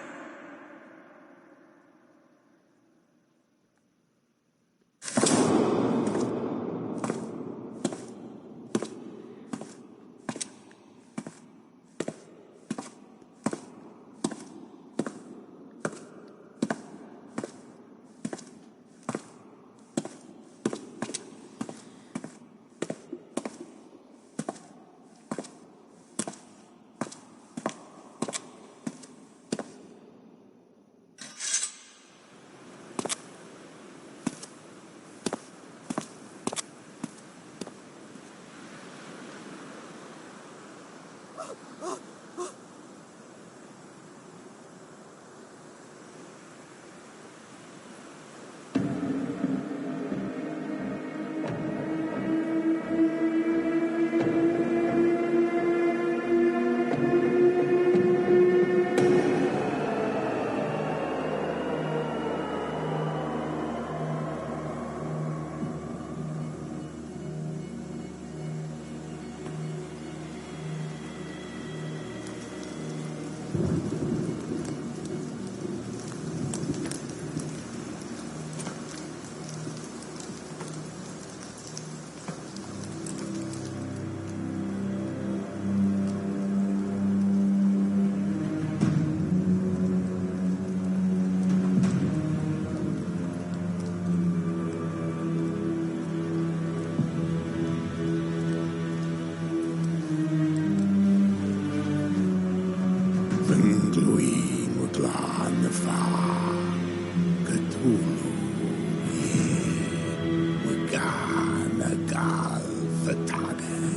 Fingluin waglan the fa. Cthulhu. Wagana gal fatagan.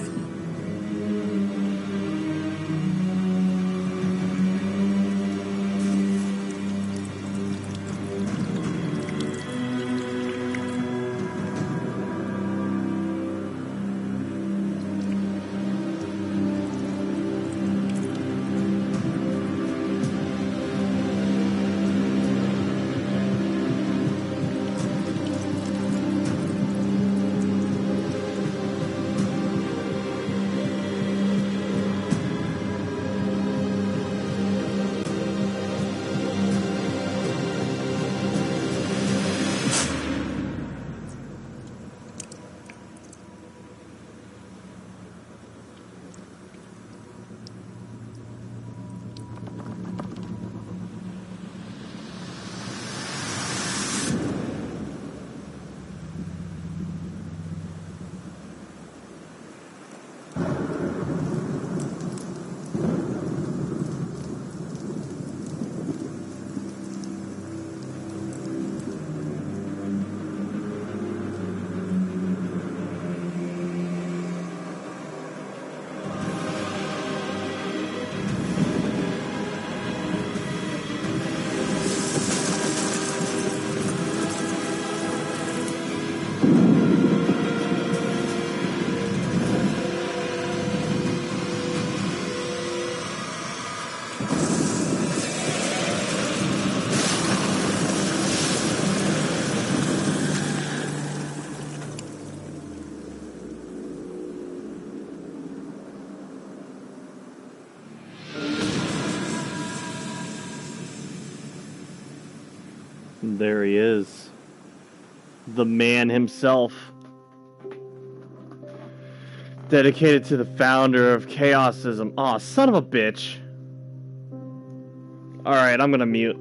There he is. The man himself. Dedicated to the founder of Chaosism. Aw, son of a bitch. Alright, I'm gonna mute.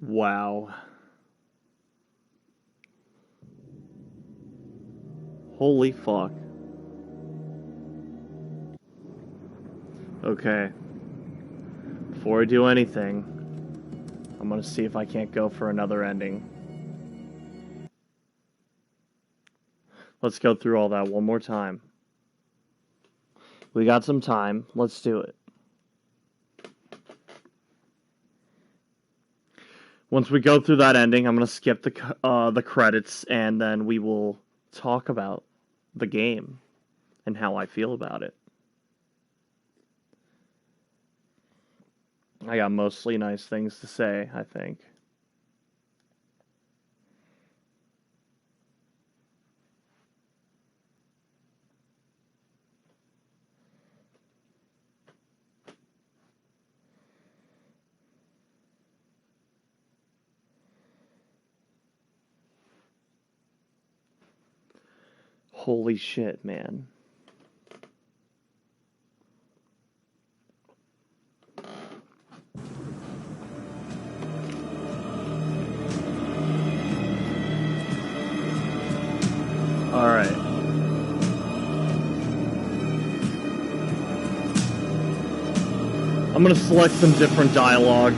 Wow. Holy fuck. Okay. Before I do anything, I'm gonna see if I can't go for another ending. Let's go through all that one more time. We got some time. Let's do it. Once we go through that ending, I'm gonna skip the credits, and then we will talk about the game and how I feel about it. I got mostly nice things to say, I think. Holy shit, man. Alright. I'm gonna select some different dialogue.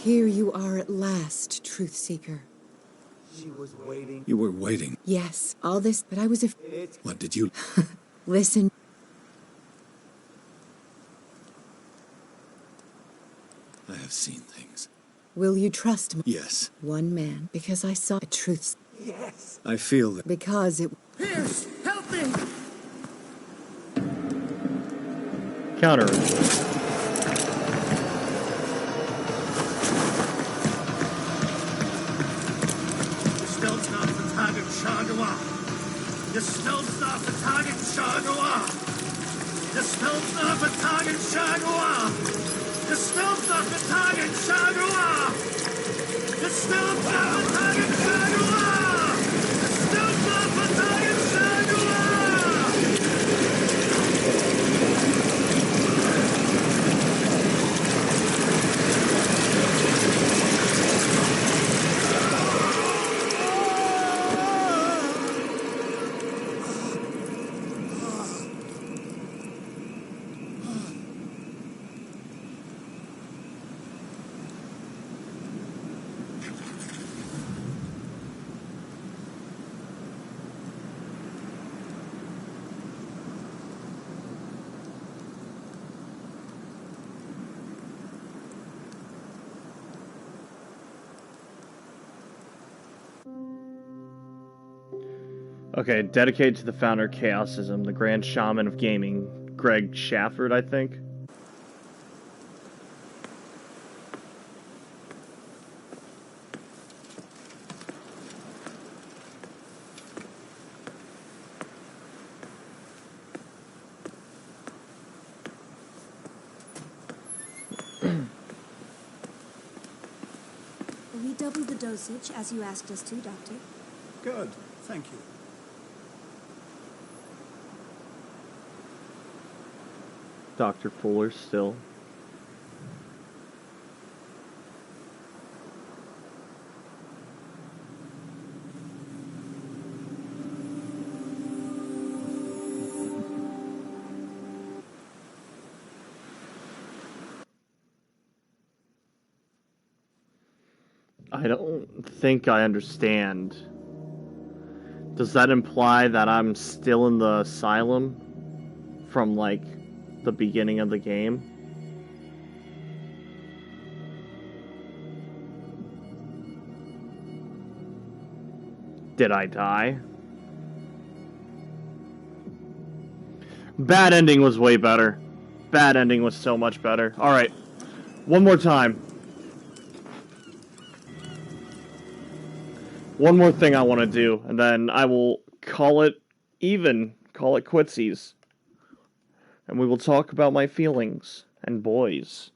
Here you are at last, Truth Seeker. She was waiting. You were waiting. Yes, all this, but I was What did you... Listen. I have seen things. Will you trust me? Yes. One man, because I saw a truth. Yes. I feel that... Because it... Pierce, help me! Counter. The spell's not for target Shangua. The spell's not for target Shangua. The spell's not for target Shangua. The spell's not for target Shangua. The spell's not for target Shangua. Okay, dedicated to the founder of Chaosism, the Grand Shaman of Gaming, Greg Shafford, I think. We doubled the dosage, as you asked us to, Doctor. Good. Thank you. Dr. Fuller still. I don't think I understand. Does that imply that I'm still in the asylum from, like, the beginning of the game? Did I die? Bad ending was way better. Bad ending was so much better. Alright. One more time. One more thing I want to do, and then I will call it even. Call it quitsies. And we will talk about my feelings and boys.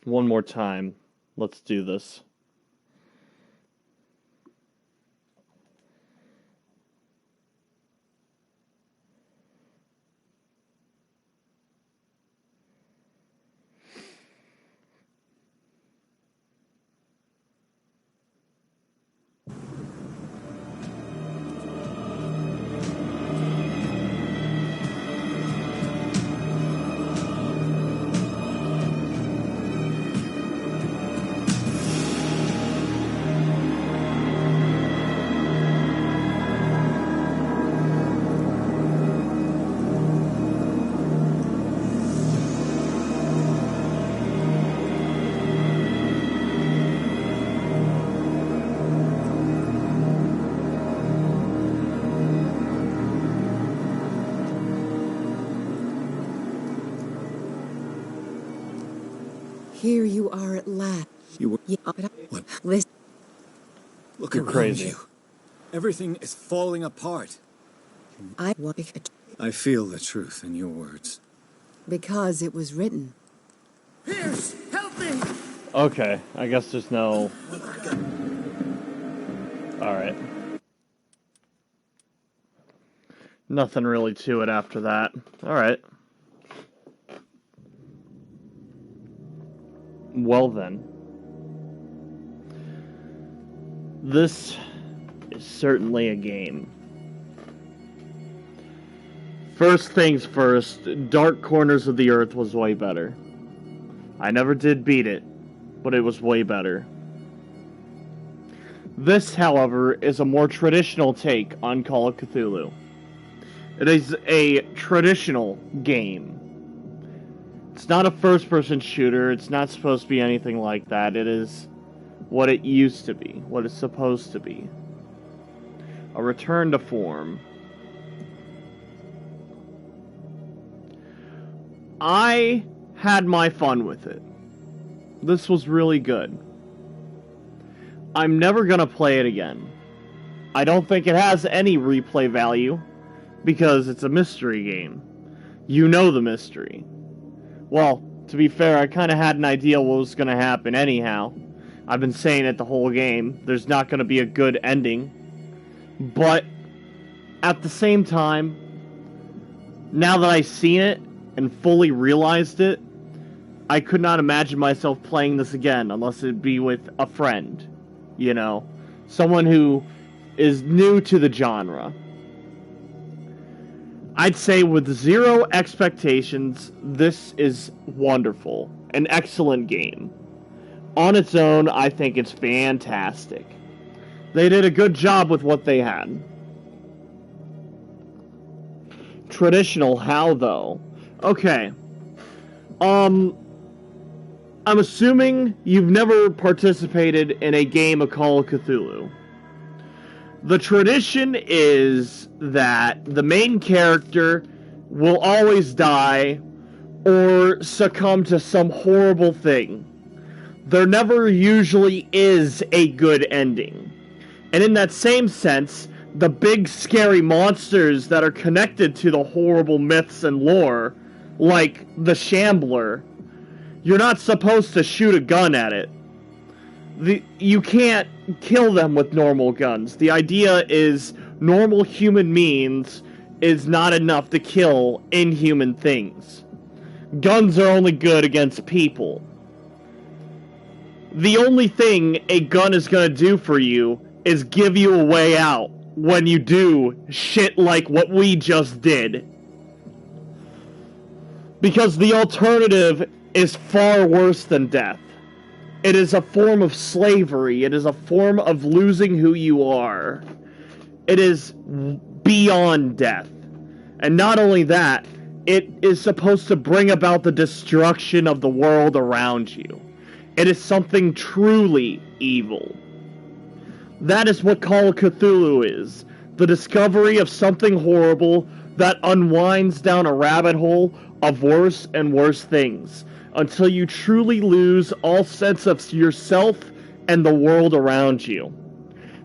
One more time. Let's do this. Here you are at last. You were... What? Listen. Look You're around crazy. you. Everything is falling apart. I feel the truth in your words. because it was written. Pierce, help me! Okay, I guess there's no... Alright. Nothing really to it after that. Alright. Well then. This is certainly a game. First things first, Dark Corners of the Earth was way better. I never did beat it, but it was way better. This, however, is a more traditional take on Call of Cthulhu. It is a traditional game. It's not a first-person shooter, it's not supposed to be anything like that. It is what it used to be, what it's supposed to be. A return to form. I had my fun with it. This was really good. I'm never gonna play it again. I don't think it has any replay value, because it's a mystery game. You know the mystery. Well, to be fair, I kind of had an idea what was gonna happen anyhow. I've been saying it the whole game. There's not gonna be a good ending. But, at the same time, now that I've seen it, and fully realized it, I could not imagine myself playing this again unless it be with a friend. You know? Someone who is new to the genre. I'd say with zero expectations, this is wonderful. An excellent game. On its own, I think it's fantastic. They did a good job with what they had. Traditional, how though? Okay. I'm assuming you've never participated in a game of Call of Cthulhu. The tradition is that the main character will always die or succumb to some horrible thing. There never usually is a good ending. And in that same sense, the big scary monsters that are connected to the horrible myths and lore, like the Shambler, you're not supposed to shoot a gun at it. You can't kill them with normal guns. The idea is normal human means is not enough to kill inhuman things. Guns are only good against people. The only thing a gun is gonna do for you is give you a way out when you do shit like what we just did. Because the alternative is far worse than death. It is a form of slavery. It is a form of losing who you are. It is beyond death. And not only that, it is supposed to bring about the destruction of the world around you. It is something truly evil. That is what Call of Cthulhu is. The discovery of something horrible that unwinds down a rabbit hole of worse and worse things, until you truly lose all sense of yourself and the world around you.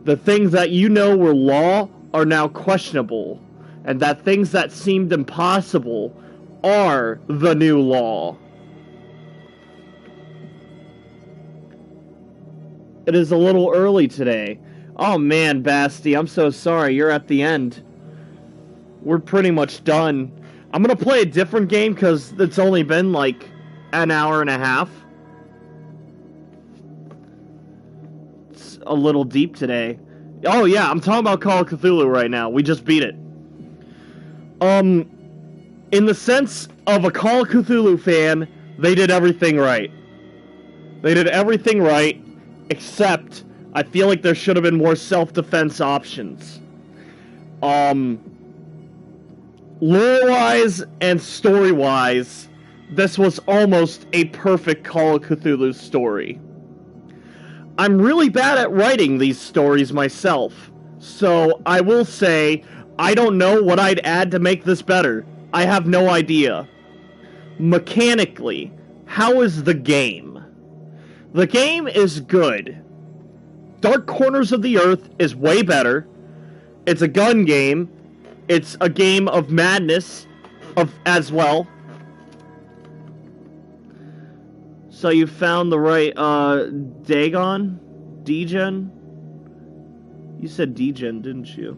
The things that you know were law are now questionable, and that things that seemed impossible are the new law. It is a little early today. Oh man, Basti, I'm so sorry. You're at the end. We're pretty much done. I'm gonna play a different game because it's only been like an hour and a half. It's a little deep today. Oh yeah, I'm talking about Call of Cthulhu right now. We just beat it. In the sense of a Call of Cthulhu fan, they did everything right. They did everything right, except I feel like there should have been more self-defense options. Lore-wise and story-wise, this was almost a perfect Call of Cthulhu story. I'm really bad at writing these stories myself, so I will say I don't know what I'd add to make this better. I have no idea. Mechanically, how is the game? The game is good. Dark Corners of the Earth is way better. It's a gun game. It's a game of madness as well. So you found the right Dagon? Degen? You said Degen, didn't you?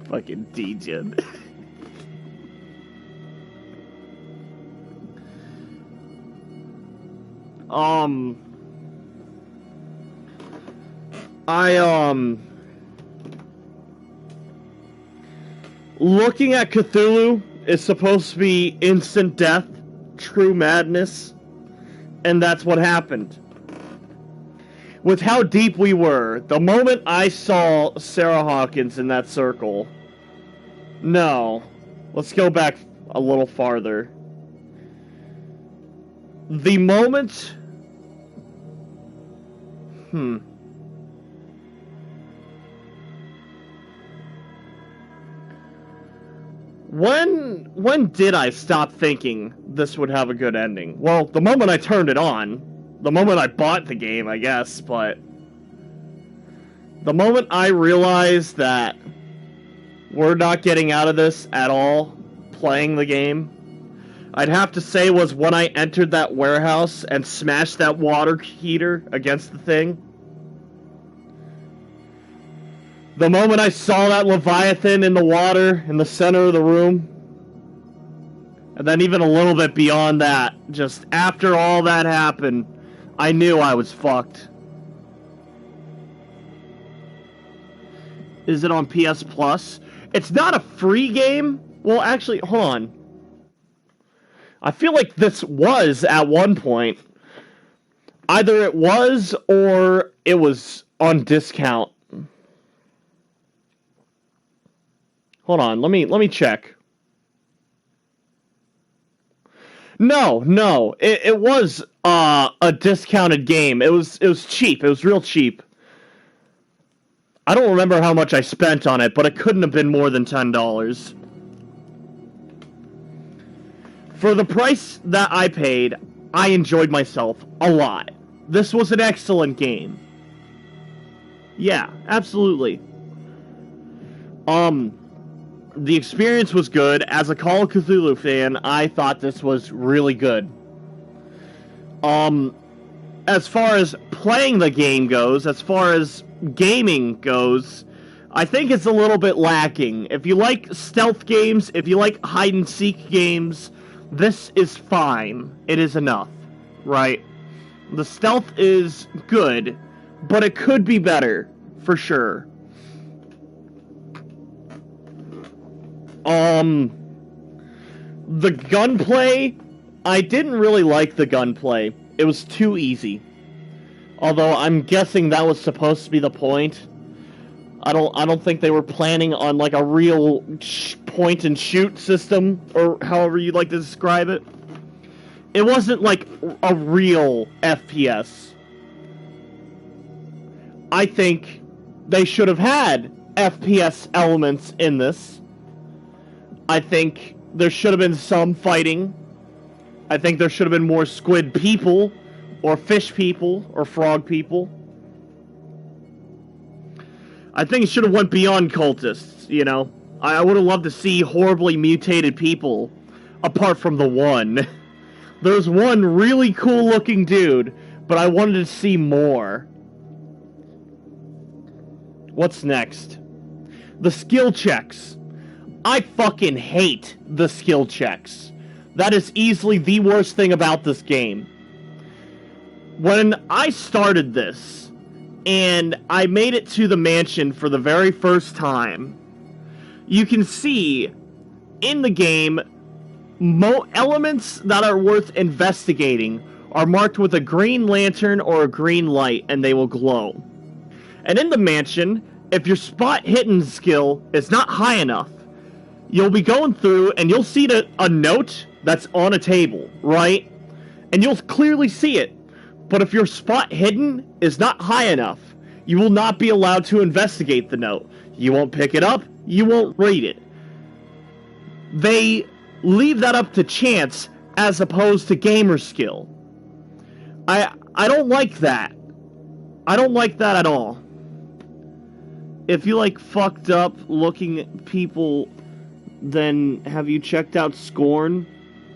Fucking Degen. Looking at Cthulhu is supposed to be instant death, true madness, and that's what happened. With how deep we were, the moment I saw Sarah Hawkins in that circle... No. Let's go back a little farther. The moment... When did I stop thinking this would have a good ending? Well, the moment I turned it on. The moment I bought the game, I guess, but... The moment I realized that we're not getting out of this at all, playing the game, I'd have to say was when I entered that warehouse and smashed that water heater against the thing. The moment I saw that Leviathan in the water in the center of the room, and then even a little bit beyond that, just after all that happened, I knew I was fucked. Is it on PS Plus? It's not a free game? Well, actually, hold on. I feel like this was at one point. Either it was or it was on discount. Hold on, let me check. No, it was a discounted game. It was cheap. It was real cheap. I don't remember how much I spent on it, but it couldn't have been more than $10. For the price that I paid, I enjoyed myself a lot. This was an excellent game. Yeah, absolutely. The experience was good. As a Call of Cthulhu fan, I thought this was really good. As far as playing the game goes, as far as gaming goes, I think it's a little bit lacking. If you like stealth games, if you like hide-and-seek games, this is fine. It is enough, right? The stealth is good, but it could be better, for sure. The gunplay, I didn't really like the gunplay. It was too easy. Although I'm guessing that was supposed to be the point. I don't think they were planning on like a real point and shoot system, or however you'd like to describe it. It wasn't like a real FPS. I think they should have had FPS elements in this. I think there should have been some fighting. I think there should have been more squid people, or fish people, or frog people. I think it should have went beyond cultists, you know? I would have loved to see horribly mutated people, apart from the one. There's one really cool looking dude, but I wanted to see more. What's next? The skill checks. I fucking hate the skill checks. That is easily the worst thing about this game. When I started this, and I made it to the mansion for the very first time, you can see in the game elements that are worth investigating are marked with a green lantern or a green light, and they will glow. And in the mansion, if your spot hidden skill is not high enough, you'll be going through and you'll see a note that's on a table, right? And you'll clearly see it. But if your spot hidden is not high enough, you will not be allowed to investigate the note. You won't pick it up, you won't read it. They leave that up to chance as opposed to gamer skill. I don't like that. I don't like that at all. If you like fucked up looking people, then have you checked out Scorn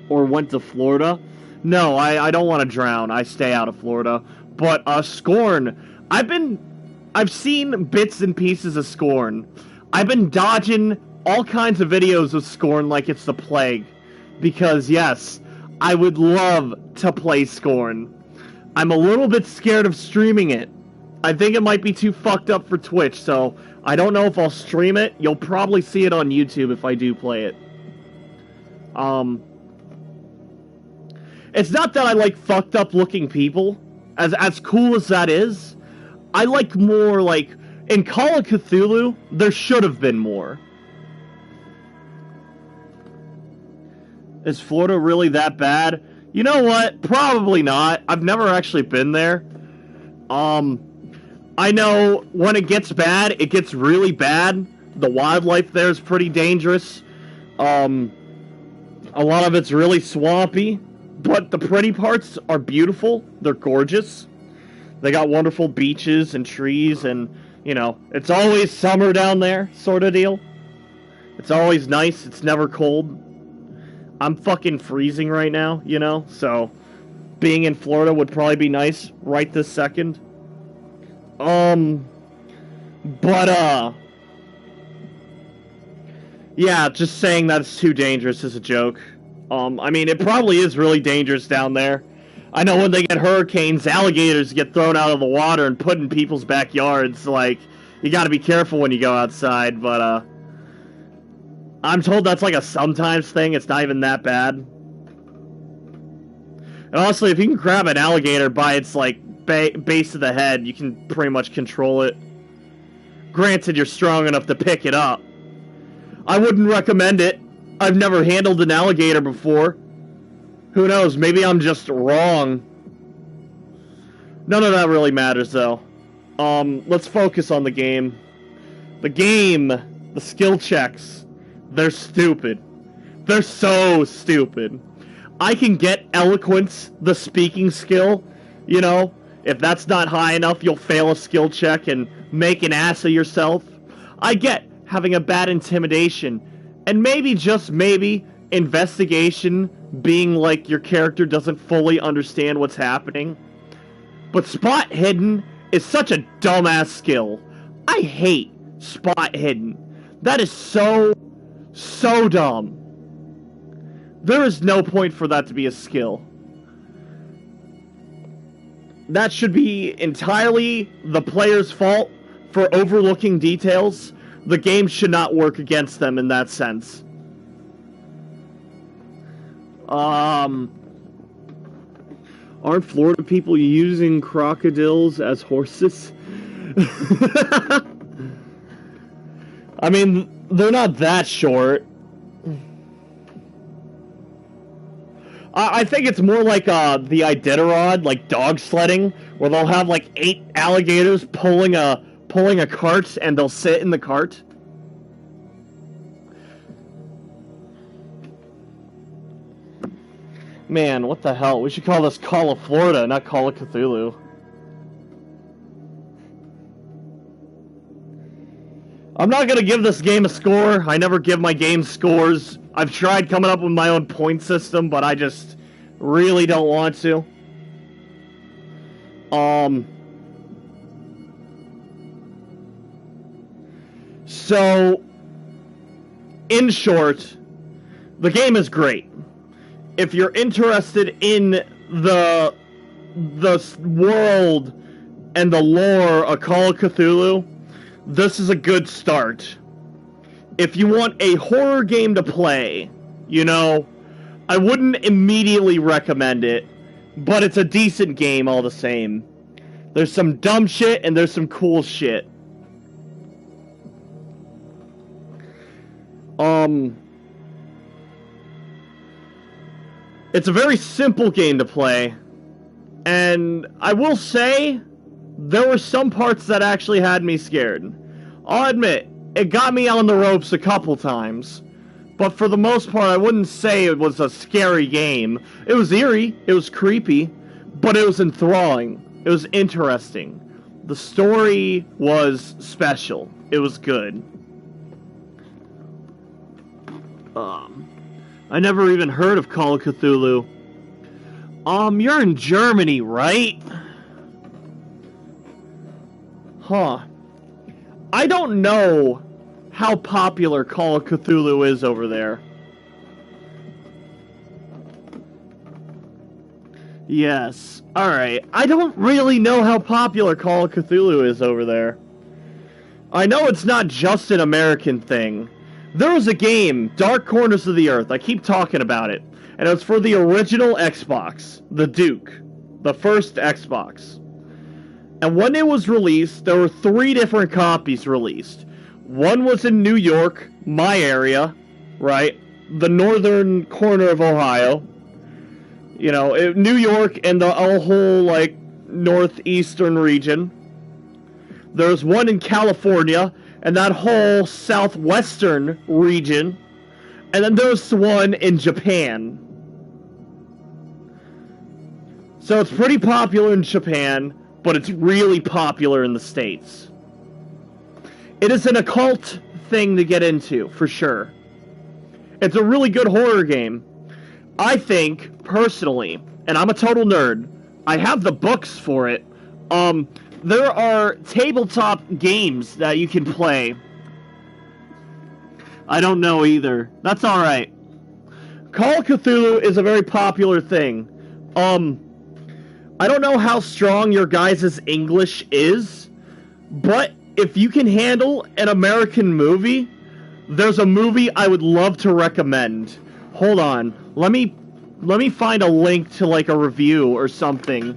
or went to Florida? No, I don't want to drown. I stay out of Florida. But Scorn, I've seen bits and pieces of Scorn. I've been dodging all kinds of videos of Scorn like it's the plague. Because yes, I would love to play Scorn. I'm a little bit scared of streaming it. I think it might be too fucked up for Twitch, so I don't know if I'll stream it. You'll probably see it on YouTube if I do play it. It's not that I like fucked up looking people. As cool as that is, I like more like... In Call of Cthulhu, there should have been more. Is Florida really that bad? You know what? Probably not. I've never actually been there. I know when it gets bad, it gets really bad. The wildlife there is pretty dangerous. A lot of it's really swampy. But the pretty parts are beautiful. They're gorgeous. They got wonderful beaches and trees and, you know, it's always summer down there, sort of deal. It's always nice. It's never cold. I'm fucking freezing right now, you know, so being in Florida would probably be nice right this second. Yeah, just saying that it's too dangerous is a joke. I mean, it probably is really dangerous down there. I know when they get hurricanes, alligators get thrown out of the water and put in people's backyards. Like, you gotta be careful when you go outside, but, I'm told that's like a sometimes thing. It's not even that bad. And honestly, if you can grab an alligator by its, like, base of the head, you can pretty much control it. Granted, you're strong enough to pick it up. I wouldn't recommend it. I've never handled an alligator before. Who knows? Maybe I'm just wrong. None of that really matters, though. Let's focus on the game. The game, the skill checks, they're stupid. They're so stupid. I can get eloquence, the speaking skill, you know? If that's not high enough, you'll fail a skill check and make an ass of yourself. I get having a bad intimidation. And maybe, just maybe, investigation being like your character doesn't fully understand what's happening. But spot hidden is such a dumbass skill. I hate spot hidden. That is so dumb. There is no point for that to be a skill. That should be entirely the player's fault for overlooking details. The game should not work against them in that sense. Aren't Florida people using crocodiles as horses? I mean, they're not that short. I think it's more like the Iditarod, like dog sledding, where they'll have like 8 alligators pulling a cart, and they'll sit in the cart. Man, what the hell? We should call this Call of Florida, not Call of Cthulhu. I'm not gonna give this game a score. I never give my games scores. I've tried coming up with my own point system, but I just really don't want to. So, in short, the game is great. If you're interested in the world and the lore of Call of Cthulhu, this is a good start. If you want a horror game to play, you know, I wouldn't immediately recommend it, but it's a decent game all the same. There's some dumb shit and there's some cool shit. It's a very simple game to play, and I will say, there were some parts that actually had me scared. I'll admit, it got me on the ropes a couple times, but for the most part, I wouldn't say it was a scary game. It was eerie, it was creepy, but it was enthralling. It was interesting. The story was special. It was good. I never even heard of Call of Cthulhu. You're in Germany, right? Huh. I don't know how popular Call of Cthulhu is over there. Yes. Alright. I don't really know how popular Call of Cthulhu is over there. I know it's not just an American thing. There was a game, Dark Corners of the Earth, I keep talking about it, and it was for the original Xbox, the Duke, the first Xbox. And when it was released, there were 3 different copies released. One was in New York, my area, right? The northern corner of Ohio. You know, New York and the whole, like, northeastern region. There's one in California, and that whole southwestern region. And then there's one in Japan. So it's pretty popular in Japan, but it's really popular in the States. It is an occult thing to get into, for sure. It's a really good horror game. I think, personally, and I'm a total nerd, I have the books for it. There are tabletop games that you can play. I don't know either. That's alright. Call of Cthulhu is a very popular thing. I don't know how strong your guys' English is, but if you can handle an American movie, there's a movie I would love to recommend. Hold on. Let me find a link to, like, a review or something.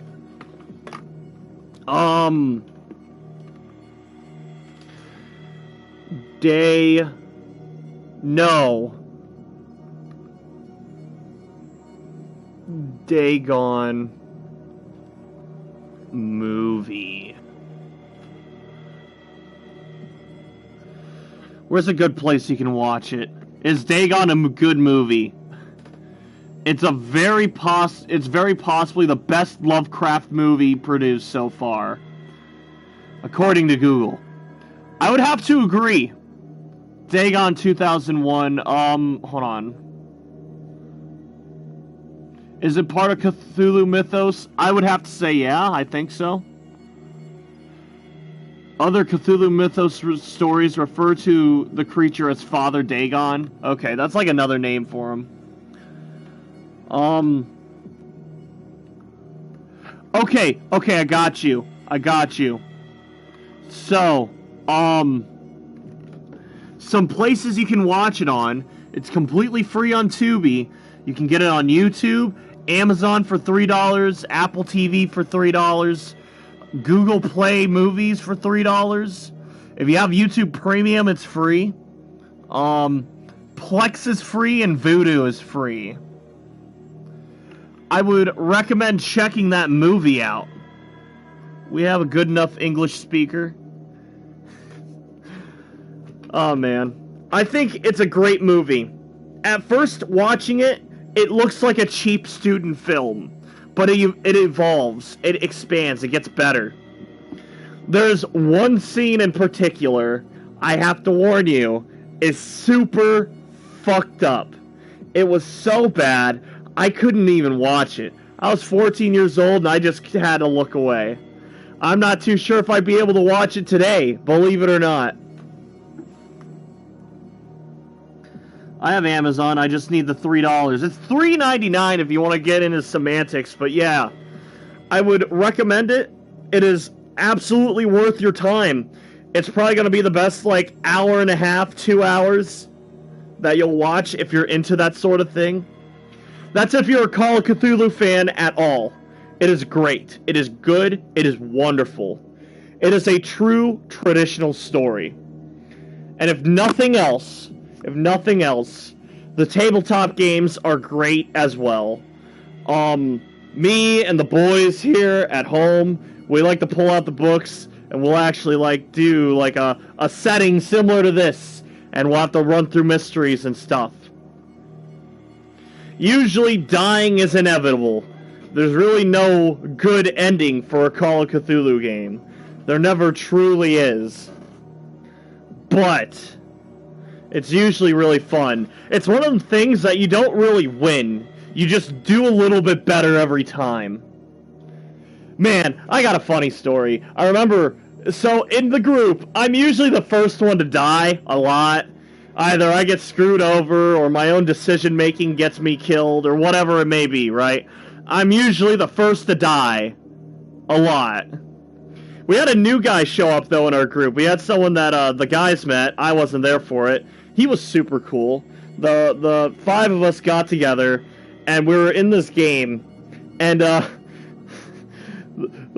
Dagon movie. Where's a good place you can watch it? Is Dagon a good movie? It's very possibly the best Lovecraft movie produced so far, according to Google. I would have to agree. Dagon 2001. Hold on. Is it part of Cthulhu mythos? I would have to say yeah, I think so. Other Cthulhu mythos stories refer to the creature as Father Dagon. Okay, that's like another name for him. Okay, I got you. So, some places you can watch it on. It's completely free on Tubi. You can get it on YouTube, Amazon for $3, Apple TV for $3, Google Play Movies for $3. If you have YouTube Premium, it's free. Plex is free and Vudu is free. I would recommend checking that movie out. We have a good enough English speaker. Oh, man. I think it's a great movie. At first, watching it, it looks like a cheap student film. But it evolves, it expands, it gets better. There's one scene in particular, I have to warn you, is super fucked up. It was so bad, I couldn't even watch it. I was 14 years old and I just had to look away. I'm not too sure if I'd be able to watch it today, believe it or not. I have Amazon, I just need the $3. It's $3.99 if you want to get into semantics, but yeah. I would recommend it. It is absolutely worth your time. It's probably going to be the best, like, hour and a half, 2 hours that you'll watch if you're into that sort of thing. That's if you're a Call of Cthulhu fan at all. It is great. It is good. It is wonderful. It is a true traditional story. And if nothing else, the tabletop games are great as well. Me and the boys here at home, we like to pull out the books and we'll actually like do like a setting similar to this, and we'll have to run through mysteries and stuff. Usually dying is inevitable. There's really no good ending for a Call of Cthulhu game. There never truly is. But it's usually really fun. It's one of the things that you don't really win. You just do a little bit better every time. Man, I got a funny story. I remember, so in the group, I'm usually the first one to die a lot. Either I get screwed over, or my own decision-making gets me killed, or whatever it may be, right? I'm usually the first to die a lot. We had a new guy show up, though, in our group. We had someone that the guys met. I wasn't there for it. He was super cool. The 5 of us got together, and we were in this game, and the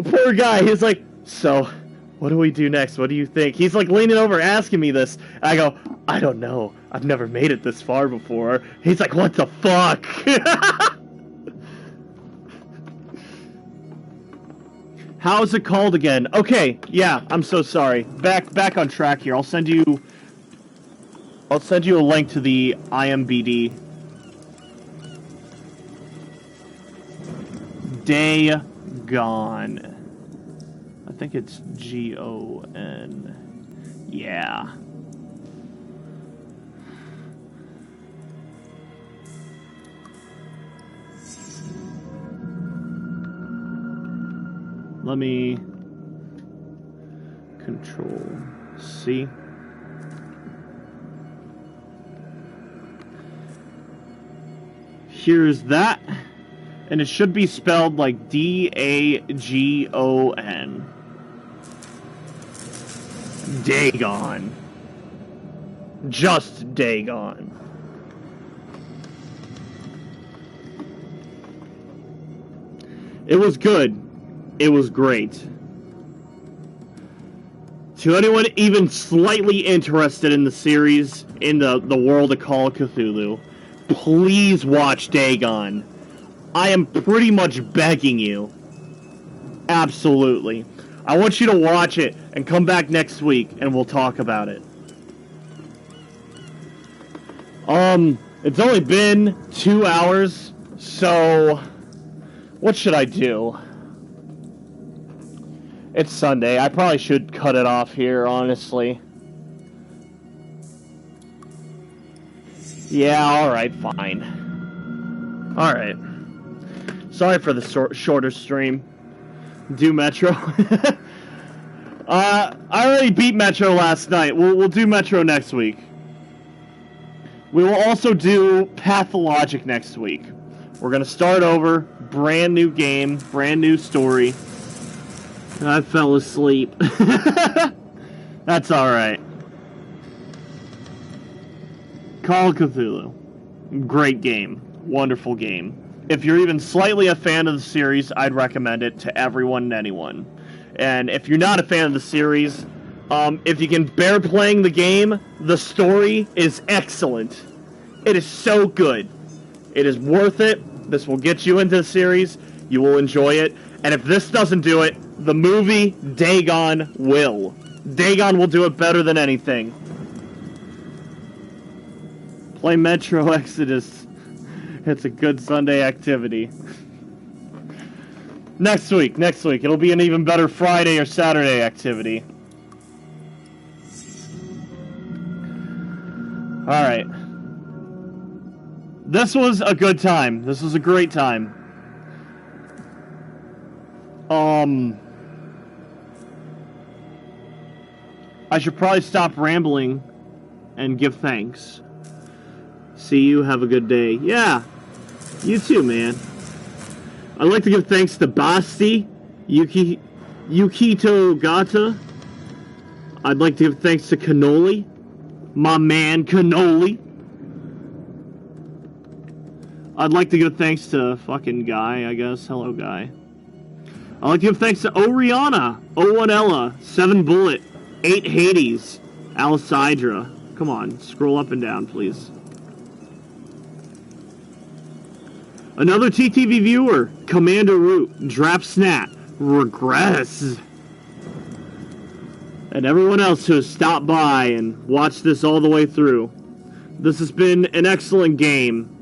poor guy, he's like, so, what do we do next? What do you think? He's like leaning over asking me this. I go, I don't know. I've never made it this far before. He's like, what the fuck? How is it called again? Okay, yeah, I'm so sorry. Back on track here. I'll send you a link to the IMBD. Dagon. I think it's G-O-N. Yeah. Let me Control C. Here's that. And it should be spelled like D-A-G-O-N. Dagon. Just Dagon. It was good. It was great. To anyone even slightly interested in the series, in the world of Call of Cthulhu, please watch Dagon. I am pretty much begging you. Absolutely. I want you to watch it and come back next week and we'll talk about it. It's only been 2 hours, so what should I do? It's Sunday. I probably should cut it off here, honestly. Yeah, alright, fine. Alright. Sorry for the shorter stream. Do Metro. I already beat Metro last night. We'll do Metro next week. We will also do Pathologic next week. We're gonna start over. Brand new game. Brand new story. I fell asleep. That's alright. Call of Cthulhu. Great game. Wonderful game. If you're even slightly a fan of the series, I'd recommend it to everyone and anyone. And if you're not a fan of the series, If you can bear playing the game, the story is excellent. It is so good. It is worth it. This will get you into the series. You will enjoy it. And if this doesn't do it, the movie Dagon will. Dagon will do it better than anything. Play Metro Exodus. It's a good Sunday activity. Next week. It'll be an even better Friday or Saturday activity. Alright. This was a good time. This was a great time. I should probably stop rambling and give thanks. See you, have a good day. Yeah, you too, man. I'd like to give thanks to Basti, Yukito Gata. I'd like to give thanks to Cannoli, my man Cannoli. I'd like to give thanks to fucking Guy, I guess. Hello, Guy. I'd like to give thanks to Oriana, Owanella, 7 Bullet, 8 Hades, Alicidra. Come on, scroll up and down, please. Another TTV viewer, Commander Root, Drap Snap, Regress. And everyone else who has stopped by and watched this all the way through. This has been an excellent game.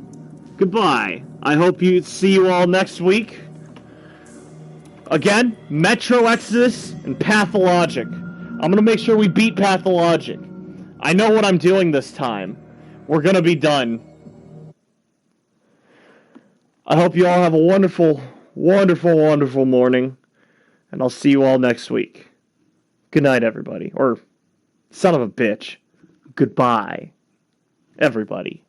Goodbye. I hope you see you all next week. Again, Metro Exodus and Pathologic. I'm going to make sure we beat Pathologic. I know what I'm doing this time. We're going to be done. I hope you all have a wonderful, wonderful, wonderful morning. And I'll see you all next week. Good night, everybody. Or, son of a bitch. Goodbye, everybody.